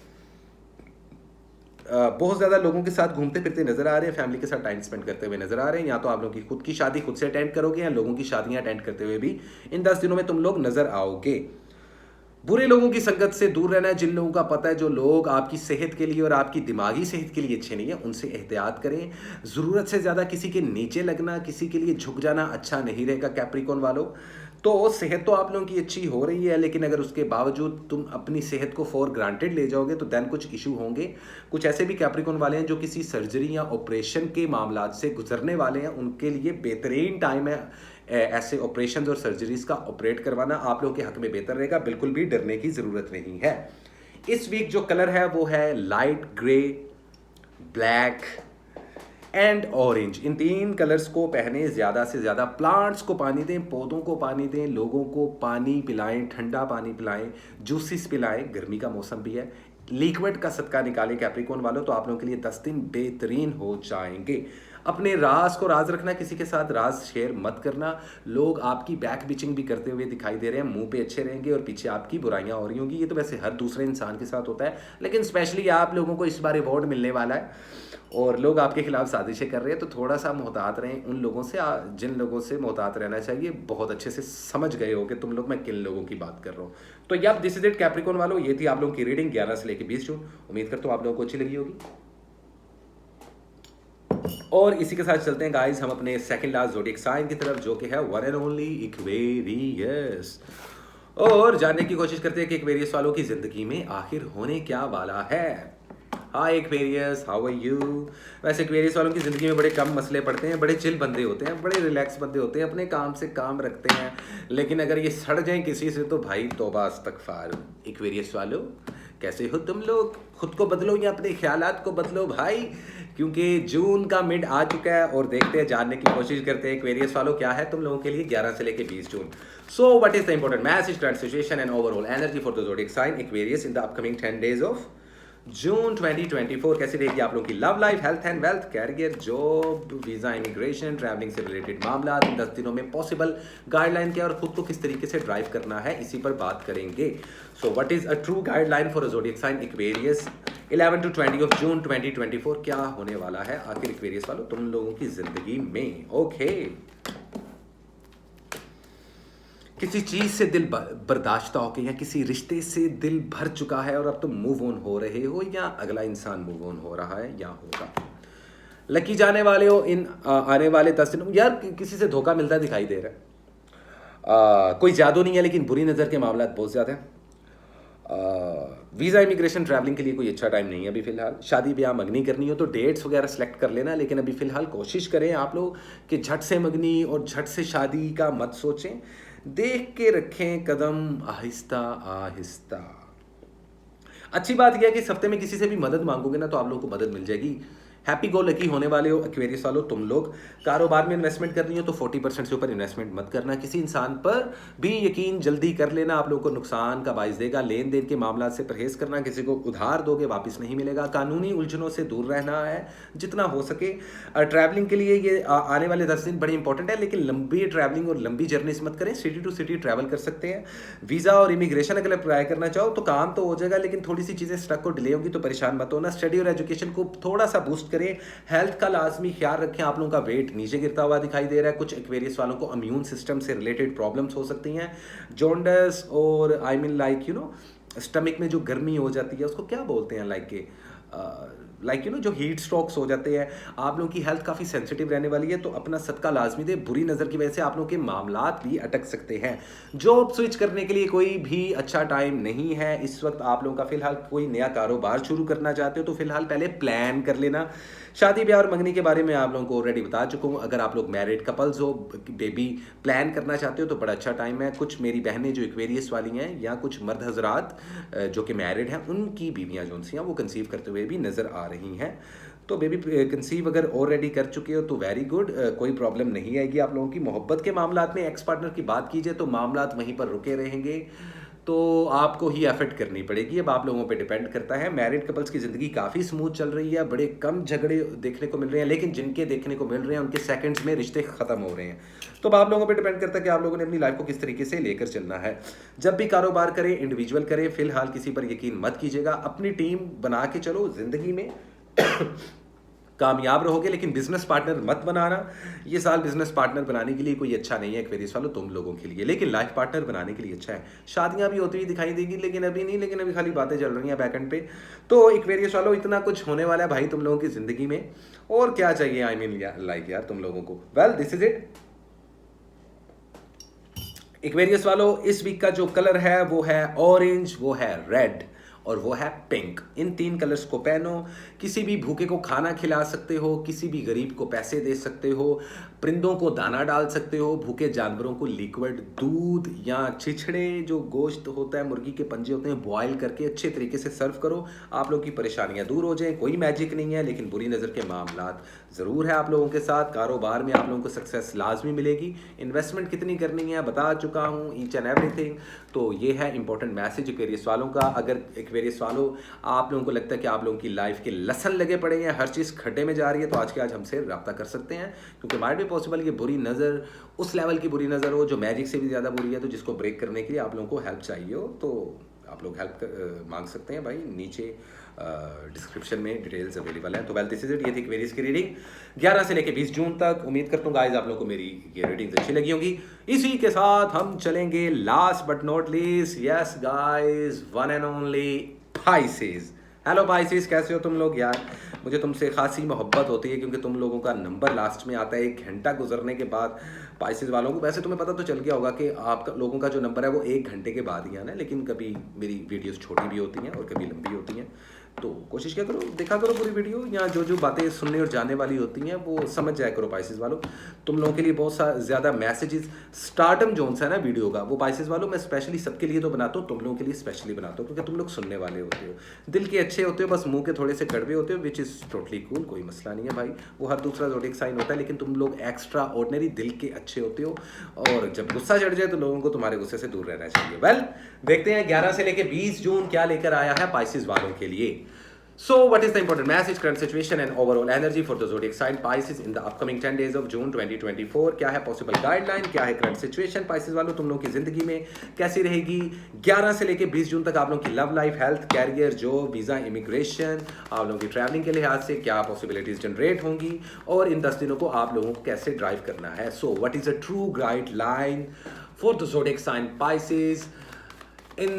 बहुत ज़्यादा लोगों के साथ घूमते फिरते नजर आ रहे हैं, फैमिली के साथ टाइम स्पेंड करते हुए नजर आ रहे हैं। या तो आप लोगों की खुद की शादी खुद से अटेंड करोगे, या लोगों की शादियां अटेंड करते हुए भी इन 10 दिनों में तुम लोग नजर आओगे। बुरे लोगों की संगत से दूर रहना है। जिन लोगों का पता है जो लोग आपकी सेहत के लिए और आपकी दिमागी सेहत के लिए अच्छे नहीं है, उनसे एहतियात करें। ज़रूरत से ज़्यादा किसी के नीचे लगना, किसी के लिए झुक जाना अच्छा नहीं रहेगा कैप्रिकॉर्न वालों। तो सेहत तो आप लोगों की अच्छी हो रही है, लेकिन अगर उसके बावजूद तुम अपनी सेहत को फॉर ग्रांटेड ले जाओगे तो दैन कुछ इशू होंगे। कुछ ऐसे भी कैप्रिकॉर्न वाले हैं जो किसी सर्जरी या ऑपरेशन के मामलात से गुजरने वाले हैं, उनके लिए बेहतरीन टाइम है ऐसे ऑपरेशंस और सर्जरीज का ऑपरेट करवाना। आप लोगों के हक में बेहतर रहेगा, बिल्कुल भी डरने की ज़रूरत नहीं है। इस वीक जो कलर है वो है light grey, black and orange. In 3 colours को पहने, ज़्यादा से ज़्यादा प्लांट्स को पानी दें, पौधों को पानी दें, लोगों को पानी पिलाएं, ठंडा पानी पिलाएं, जूसेस पिलाएं, गर्मी का मौसम भी है। लिक्विड का सदका निकालें कैप्रिकॉर्न वालों, तो आप लोगों के लिए 10 दिन बेहतरीन हो जाएंगे। अपने राज को राज रखना, किसी के साथ राज शेयर मत करना। लोग आपकी बैक बिचिंग भी करते हुए दिखाई दे रहे हैं, मुंह पे अच्छे रहेंगे और पीछे आपकी बुराइयां हो रही होंगी। ये तो वैसे हर दूसरे इंसान के साथ होता है, लेकिन स्पेशली आप लोगों को इस बार रिवॉर्ड मिलने वाला है और लोग आपके खिलाफ साजिशें कर रहे हैं, तो थोड़ा सा मोहतात रहें उन लोगों से जिन लोगों से मोहतात रहना चाहिए। बहुत अच्छे से समझ गए हो कि तुम लोग मैं किन लोगों की बात कर रहा हूँ। तो yep, this is it Capricorn वालों, ये थी आप लोगों की रीडिंग 11 से लेकर 20 जून। उम्मीद करता हूँ आप लोगों को अच्छी लगी होगी। और इसी के साथ चलते हैं गाइस हम अपने सेकंड लास्ट ज़ोडिएक साइन की तरफ, जो कि है वन एंड ओनली इक्वेरियस। और जानने की कोशिश करते हैं कि इक्वेरियस वालों की जिंदगी में आखिर होने क्या वाला है। हाय एक्वेरियस, हाउ आर यू। वैसे एक्वेरियस वालों की ज़िंदगी में बड़े कम मसले पड़ते हैं, बड़े चिल बंदे होते हैं, बड़े रिलैक्स बंदे होते हैं, अपने काम से काम रखते हैं। लेकिन अगर ये सड़ जाए किसी से तो भाई तौबा इस्तगफार। एक्वेरियस वालों कैसे हो तुम लोग, खुद को बदलो या अपने ख्यालात को बदलो भाई, क्योंकि जून का मिड आ चुका है। और देखते हैं, जानने की कोशिश करते हैं एक्वेरियस वालों क्या है तुम लोगों के लिए 11 से लेकर 20 जून। So what is the important message, current situation and overall energy for the zodiac sign Aquarius in the upcoming 10 days of June 2024। कैसी रहेगी आप लोगों की love life, health and wealth, career, job, visa, immigration, travelling से related मामला। इन 10 दिनों में पॉसिबल गाइडलाइन क्या और खुद को किस तरीके से ड्राइव करना है, इसी पर बात करेंगे। So what is a true guideline for a zodiac sign Aquarius 11 to 20 of June 2024। क्या होने वाला है आखिर एक्वेरियस वालों तुम लोगों की जिंदगी में। ओके, किसी चीज से दिल बर्दाश्त हो गया या किसी रिश्ते से दिल भर चुका है और अब तुम मूव ऑन हो रहे हो या अगला इंसान मूव ऑन हो रहा है या होगा। लकी जाने वाले हो इन आने वाले 10 दिनों। यार किसी से धोखा मिलता दिखाई दे रहा है। कोई जादू नहीं है, लेकिन बुरी नज़र के मामला बहुत ज़्यादा हैं। वीज़ा, इमिग्रेशन, ट्रैवलिंग के लिए कोई अच्छा टाइम नहीं है अभी फ़िलहाल। शादी ब्याह मगनी करनी हो तो डेट्स वगैरह सेलेक्ट कर लेना, लेकिन अभी फ़िलहाल कोशिश करें आप लोग कि झट से मगनी और झट से शादी का मत सोचें, देख के रखें कदम आहिस्ता आहिस्ता। अच्छी बात यह है कि इस हफ्ते में किसी से भी मदद मांगोगे ना तो आप लोगों को मदद मिल जाएगी। हैप्पी गो लकी होने वाले हो एक्वेरियस वालों तुम लोग। कारोबार में इन्वेस्टमेंट करनी हो तो 40% से ऊपर इन्वेस्टमेंट मत करना। किसी इंसान पर भी यकीन जल्दी कर लेना आप लोगों को नुकसान का बाइस देगा। लेन देन के मामला से परहेज करना, किसी को उधार दोगे वापस नहीं मिलेगा। कानूनी उलझनों से दूर रहना है जितना हो सके। ट्रैवलिंग के लिए ये आने वाले 10 दिन बड़े इंपॉर्टेंट है, लेकिन लंबी ट्रैवलिंग और लंबी जर्नीज मत करें। सिटी टू सिटी ट्रैवल कर सकते हैं। वीज़ा और इमिग्रेशन अगर अप्लाई करना चाहो तो काम तो हो जाएगा, लेकिन थोड़ी सी चीज़ें स्टक और डिले होगी तो परेशान मत होना। स्टडी और एजुकेशन को थोड़ा सा बूस्ट करें। हेल्थ का लाजमी ख्याल रखें। आप लोगों का वेट नीचे गिरता हुआ दिखाई दे रहा है। कुछ एक्वेरियस वालों को इम्यून सिस्टम से रिलेटेड प्रॉब्लम्स हो सकती हैं। जॉन्डिस और I mean like you know stomach में जो गर्मी हो जाती है उसको क्या बोलते हैं, लाइक यू नो जो हीट स्ट्रोक्स हो जाते हैं। आप लोगों की हेल्थ काफ़ी सेंसिटिव रहने वाली है, तो अपना सदका लाजमी दे। बुरी नज़र की वजह से आप लोगों के मामलात भी अटक सकते हैं। जॉब स्विच करने के लिए कोई भी अच्छा टाइम नहीं है इस वक्त आप लोगों का। फिलहाल कोई नया कारोबार शुरू करना चाहते हो तो फिलहाल पहले प्लान कर लेना। शादी ब्याह और मंगनी के बारे में आप लोगों को ऑलरेडी बता चुका हूँ। अगर आप लोग मैरिड कपल्स हो, बेबी प्लान करना चाहते हो तो बड़ा अच्छा टाइम है। कुछ मेरी बहनें जो एक्वेरियस वाली हैं या कुछ मर्द हजरात जो कि मैरिड हैं, उनकी बीवियाँ जो सी हैं वो कंसीव करते हुए भी नज़र आ रही हैं। तो बेबी कंसीव अगर ऑलरेडी कर चुके हो तो वेरी गुड, कोई प्रॉब्लम नहीं आएगी आप लोगों की। मोहब्बत के मामलात में एक्स पार्टनर की बात कीजिए तो मामलात वहीं पर रुके रहेंगे, तो आपको ही एफर्ट करनी पड़ेगी। अब आप लोगों पे डिपेंड करता है। मैरिड कपल्स की ज़िंदगी काफ़ी स्मूथ चल रही है, बड़े कम झगड़े देखने को मिल रहे हैं, लेकिन जिनके देखने को मिल रहे हैं उनके सेकंड्स में रिश्ते ख़त्म हो रहे हैं। तो अब आप लोगों पे डिपेंड करता है कि आप लोगों ने अपनी लाइफ को किस तरीके से लेकर चलना है। जब भी कारोबार करें इंडिविजुअल करें, फिलहाल किसी पर यकीन मत कीजिएगा। अपनी टीम बना के चलो ज़िंदगी में कामयाब रहोगे, लेकिन बिजनेस पार्टनर मत बनाना। ये साल बिजनेस पार्टनर बनाने के लिए कोई अच्छा नहीं है एक्वेरियस वालों तुम लोगों के लिए, लेकिन लाइफ पार्टनर बनाने के लिए अच्छा है। शादियां भी होती हुई दिखाई देगी, लेकिन अभी नहीं, लेकिन अभी खाली बातें चल रही हैं बैकएंड पे। तो एक्वेरियस वालों इतना कुछ होने वाला है भाई तुम लोगों की जिंदगी में, और क्या चाहिए आई मीन लाइक यार तुम लोगों को। Well this is it Aquarius वालों। इस वीक का जो कलर है वो है ऑरेंज, वो है रेड और वो है पिंक। इन 3 कलर्स को पहनो। किसी भी भूखे को खाना खिला सकते हो, किसी भी गरीब को पैसे दे सकते हो, परिंदों को दाना डाल सकते हो, भूखे जानवरों को लिक्विड दूध या छिछड़े जो गोश्त होता है, मुर्गी के पंजे होते हैं, बॉयल करके अच्छे तरीके से सर्व करो। आप लोगों की परेशानियां दूर हो जाएं। कोई मैजिक नहीं है, लेकिन बुरी नज़र के मामलात ज़रूर है आप लोगों के साथ। कारोबार में आप लोगों को सक्सेस लाजमी मिलेगी। इन्वेस्टमेंट कितनी करनी है बता चुका हूँ, ईच एंड एवरीथिंग। तो ये है इंपॉर्टेंट मैसेज एक्वेरियस वालों का। अगर एक्वेरियस वालों, आप लोगों को लगता है कि आप लोगों की लाइफ के लसन लगे पड़े हैं, हर चीज़ खड्डे में जा रही है, तो आज के आज हमसे रब्ता कर सकते हैं, क्योंकि माइट भी पॉसिबल ये बुरी नज़र उस लेवल की बुरी नज़र हो जो मैजिक से भी ज़्यादा बुरी है, तो जिसको ब्रेक करने के लिए आप लोगों को हेल्प चाहिए हो, तो आप लोग हेल्प मांग सकते हैं भाई, नीचे डिस्क्रिप्शन में डिटेल्स अवेलेबल हैं। तो वेल दिस इज इट, ये थी क्वेरीज की रीडिंग 11 से लेके 20 जून तक। उम्मीद करता हूँ गाइस आप लोगों को मेरी ये रीडिंग्स अच्छी लगी होंगी। इसी के साथ हम चलेंगे last but not least, yes guys, one and only Pisces. Hello Pisces, कैसे हो तुम लोग यार? मुझे तुमसे खासी मोहब्बत होती है क्योंकि तुम लोगों का नंबर लास्ट में आता है 1 घंटा गुजरने के बाद। पाइसेस वालों को वैसे तुम्हें पता तो चल गया होगा कि आप लोगों का जो नंबर है वो 1 घंटे के बाद ही आना है, लेकिन कभी मेरी वीडियोस छोटी भी होती हैं और कभी लंबी होती हैं, तो कोशिश क्या करो, देखा करो पूरी वीडियो, या जो जो बातें सुनने और जानने वाली होती हैं वो समझ जाया करो पाइसेस वालों। तुम लोगों के लिए बहुत ज़्यादा मैसेजेस, स्टार्टम जोन सा है ना वीडियो का, वो पाइसेस वालों मैं स्पेशली सबके लिए तो बनाता हूँ, तुम लोगों के लिए स्पेशली बनाता हूँ, क्योंकि तुम लोग सुनने वाले होते हो, दिल के अच्छे होते हो, बस मुंह के थोड़े से कड़वे होते हो, विच इज़ टोटली कूल, कोई मसला नहीं है भाई, वो हर दूसरा ज़ोडिएक साइन होता है, लेकिन तुम लोग एक्स्ट्रा ऑर्डिनरी दिल के अच्छे होते हो, और जब गुस्सा चढ़ जाए तो लोगों को तुम्हारे गुस्से से दूर रहना चाहिए। वेल देखते हैं 11 से लेकर 20 जून क्या लेकर आया है पाइसेस वालों के लिए। So, what is the important message, current situation and overall energy for the zodiac sign Pisces in the upcoming 10 days of June 2024? क्या है possible guideline, क्या है current situation Pisces वालों तुम लोगों की जिंदगी में कैसी रहेगी 11 से लेके 20 जून तक? आप लोगों की love life, health, career, job, visa, immigration, आप लोगों की ट्रैवलिंग के लिहाज से क्या पॉसिबिलिटीज जनरेट होंगी, और इन 10 दिनों को आप लोगों को कैसे ड्राइव करना है। सो what is a true guideline for the zodiac sign Pisces in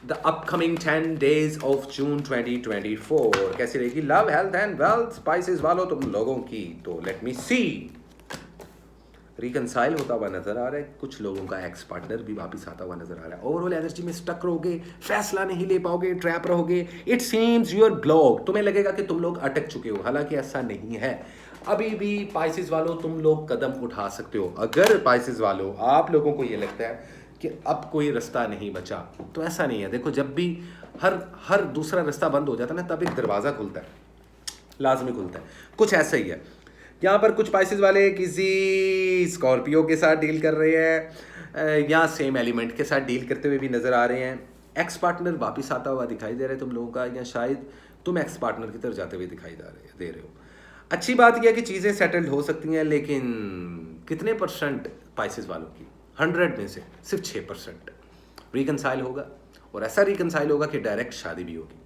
the upcoming 10 days of June 2024? कैसी रहेगी love, health and wealth spices वालों तुम लोगों की? तो लेट मी सी। रिकनसाइल होता हुआ नजर आ रहा है, कुछ लोगों का एक्स पार्टनर भी वापस आता हुआ नजर आ रहा है, ओवरऑल एनर्जी में स्टक रहोगे, फैसला नहीं ले पाओगे, ट्रैप रहोगे, it seems you are blocked, तुम्हें लगेगा कि तुम लोग अटक चुके हो, हालांकि ऐसा नहीं है, अभी भी पाइसेस वालों तुम लोग कदम उठा सकते हो। अगर पाइसेस वालों आप लोगों को ये लगता है कि अब कोई रास्ता नहीं बचा, तो ऐसा नहीं है। देखो, जब भी हर दूसरा रास्ता बंद हो जाता है ना, तब एक दरवाज़ा खुलता है, लाजमी खुलता है, कुछ ऐसा ही है। यहाँ पर कुछ पाइसेस वाले किसी स्कॉर्पियो के साथ डील कर रहे हैं, या सेम एलिमेंट के साथ डील करते हुए भी नज़र आ रहे हैं, एक्स पार्टनर वापिस आता हुआ दिखाई दे रहा है तुम लोगों का, या शायद तुम एक्स पार्टनर की तरफ जाते हुए दिखाई दे रहे हो। अच्छी बात यह है कि चीज़ें सेटल्ड हो सकती हैं, लेकिन कितने परसेंट पाइसेस वालों की 100 में से सिर्फ 6% रिकनसाइल होगा, और ऐसा रिकनसाइल होगा कि डायरेक्ट शादी भी होगी।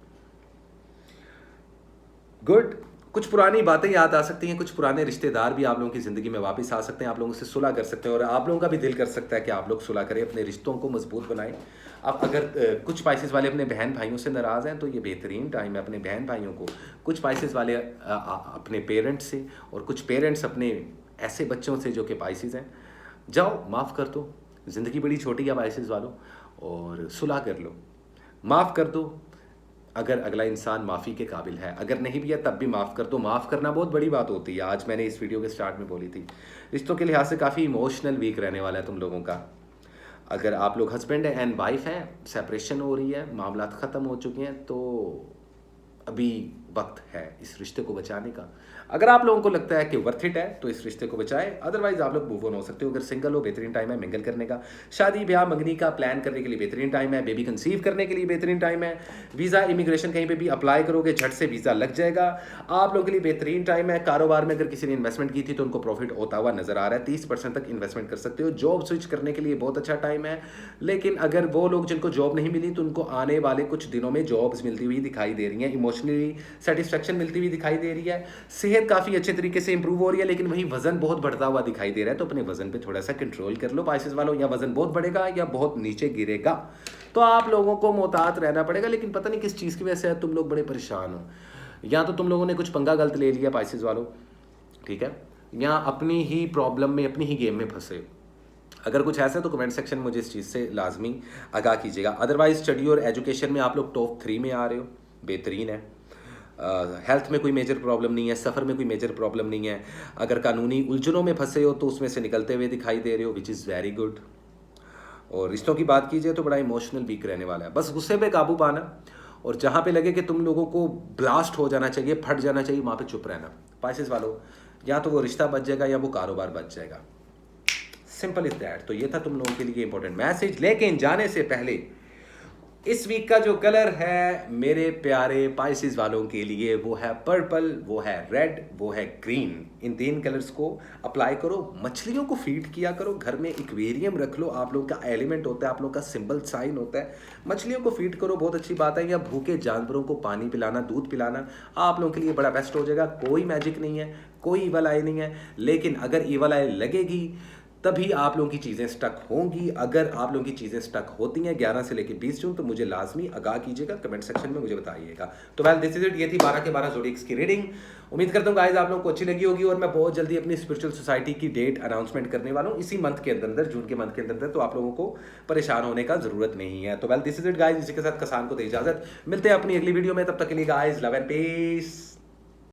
गुड, कुछ पुरानी बातें याद आ सकती हैं, कुछ पुराने रिश्तेदार भी आप लोगों की ज़िंदगी में वापस आ सकते हैं, आप लोगों से सुलह कर सकते हैं, और आप लोगों का भी दिल कर सकता है कि आप लोग सुलह करें, अपने रिश्तों को मजबूत बनाएं। अब अगर कुछ पाइसेस वाले अपने बहन भाइयों से नाराज़ हैं, तो ये बेहतरीन टाइम है अपने बहन भाइयों को, कुछ पाइसेस वाले अपने पेरेंट्स से, और कुछ पेरेंट्स अपने ऐसे बच्चों से जो कि पाइसेस हैं, जाओ माफ़ कर दो, ज़िंदगी बड़ी छोटी है पाइसेस वालों, और सुलह कर लो, माफ़ कर दो अगर अगला इंसान माफ़ी के काबिल है, अगर नहीं भी है तब भी माफ़ कर दो। माफ़ करना बहुत बड़ी बात होती है, आज मैंने इस वीडियो के स्टार्ट में बोली थी। रिश्तों के लिहाज से काफ़ी इमोशनल वीक रहने वाला है तुम लोगों का। अगर आप लोग हस्बैंड एंड वाइफ हैं, सेपरेशन हो रही है, मामला ख़त्म हो चुके हैं, तो अभी वक्त है इस रिश्ते को बचाने का। अगर आप लोगों को लगता है कि वर्थ इट है तो इस रिश्ते को बचाएं, अदरवाइज आप लोग मूव ऑन हो सकते हो। अगर सिंगल हो, बेहतरीन टाइम है मिंगल करने का, शादी ब्याह मंगनी का प्लान करने के लिए बेहतरीन टाइम है, बेबी कंसीव करने के लिए बेहतरीन टाइम है, वीज़ा इमिग्रेशन कहीं पे भी अप्लाई करोगे झट से वीज़ा लग जाएगा, आप लोगों के लिए बेहतरीन टाइम है। कारोबार में अगर किसी ने इन्वेस्टमेंट की थी तो उनको प्रॉफिट होता हुआ नजर आ रहा है, 30% तक इन्वेस्टमेंट कर सकते हो। जॉब स्विच करने के लिए बहुत अच्छा टाइम है, लेकिन अगर वो लोग जिनको जॉब नहीं मिली तो उनको आने वाले कुछ दिनों में जॉब्स मिलती हुई दिखाई दे रही हैं, इमोशनली सेटिस्फेक्शन मिलती हुई दिखाई दे रही है, सेहत काफ़ी अच्छे तरीके से इंप्रूव हो रही है, लेकिन वहीं वजन बहुत बढ़ता हुआ दिखाई दे रहा है, तो अपने वजन पे थोड़ा सा कंट्रोल कर लो पाइसेस वालों, या वजन बहुत बढ़ेगा या बहुत नीचे गिरेगा, तो आप लोगों को मोहतात रहना पड़ेगा। लेकिन पता नहीं किस चीज़ की वजह से तुम लोग बड़े परेशान हो, या तो तुम लोगों ने कुछ पंगा गलत ले लिया पाइसेस वालों, ठीक है, या अपनी ही प्रॉब्लम में, अपनी ही गेम में फंसे। अगर कुछ ऐसा है तो कमेंट सेक्शन में मुझे इस चीज़ से लाजमी आगाह कीजिएगा। अदरवाइज स्टडी और एजुकेशन में आप लोग टॉप 3 में आ रहे हो, बेहतरीन है। हेल्थ में कोई मेजर प्रॉब्लम नहीं है, सफ़र में कोई मेजर प्रॉब्लम नहीं है। अगर कानूनी उलझनों में फंसे हो तो उसमें से निकलते हुए दिखाई दे रहे हो, विच इज़ वेरी गुड। और रिश्तों की बात कीजिए तो बड़ा इमोशनल वीक रहने वाला है, बस गुस्से पे काबू पाना, और जहाँ पे लगे कि तुम लोगों को ब्लास्ट हो जाना चाहिए, फट जाना चाहिए, वहाँ पे चुप रहना पाइसेस वालों, या तो वो रिश्ता बच जाएगा या वो कारोबार बच जाएगा, सिंपल इज दैट। तो ये था तुम लोगों के लिए इंपॉर्टेंट मैसेज। लेकिन जाने से पहले इस वीक का जो कलर है मेरे प्यारे पाइसेस वालों के लिए वो है पर्पल, वो है रेड, वो है ग्रीन। इन 3 कलर्स को अप्लाई करो, मछलियों को फीड किया करो, घर में एक्वेरियम रख लो, आप लोगों का एलिमेंट होता है, आप लोगों का सिंबल साइन होता है, मछलियों को फीड करो, बहुत अच्छी बात है। या भूखे जानवरों को पानी पिलाना, दूध पिलाना आप लोगों के लिए बड़ा बेस्ट हो जाएगा। कोई मैजिक नहीं है, कोई ईवल आई नहीं है, लेकिन अगर ईवल आई लगेगी तभी आप लोगों की चीज़ें स्टक होंगी। अगर आप लोगों की चीज़ें स्टक होती हैं 11 से लेकर 20 जून तो मुझे लाजमी आगाह कीजिएगा, कमेंट सेक्शन में मुझे बताइएगा। तो वेल दिस इज इट, ये थी 12 के 12 ज़ोडिएक्स की रीडिंग। उम्मीद करता हूँ गाइस आप लोगों को अच्छी लगी होगी और मैं बहुत जल्दी अपनी स्पिरिचुअल सोसाइटी की डेट अनाउंसमेंट करने वाला हूँ इसी मंथ के अंदर, जून के मंथ के अंदर, तो आप लोगों को परेशान होने का जरूरत नहीं है। तो well this is it guys, इसी के साथ कसान को दे इजाजत, मिलते हैं अपनी अगली वीडियो में, तब तक के लिए गाइस लव एंड पीस।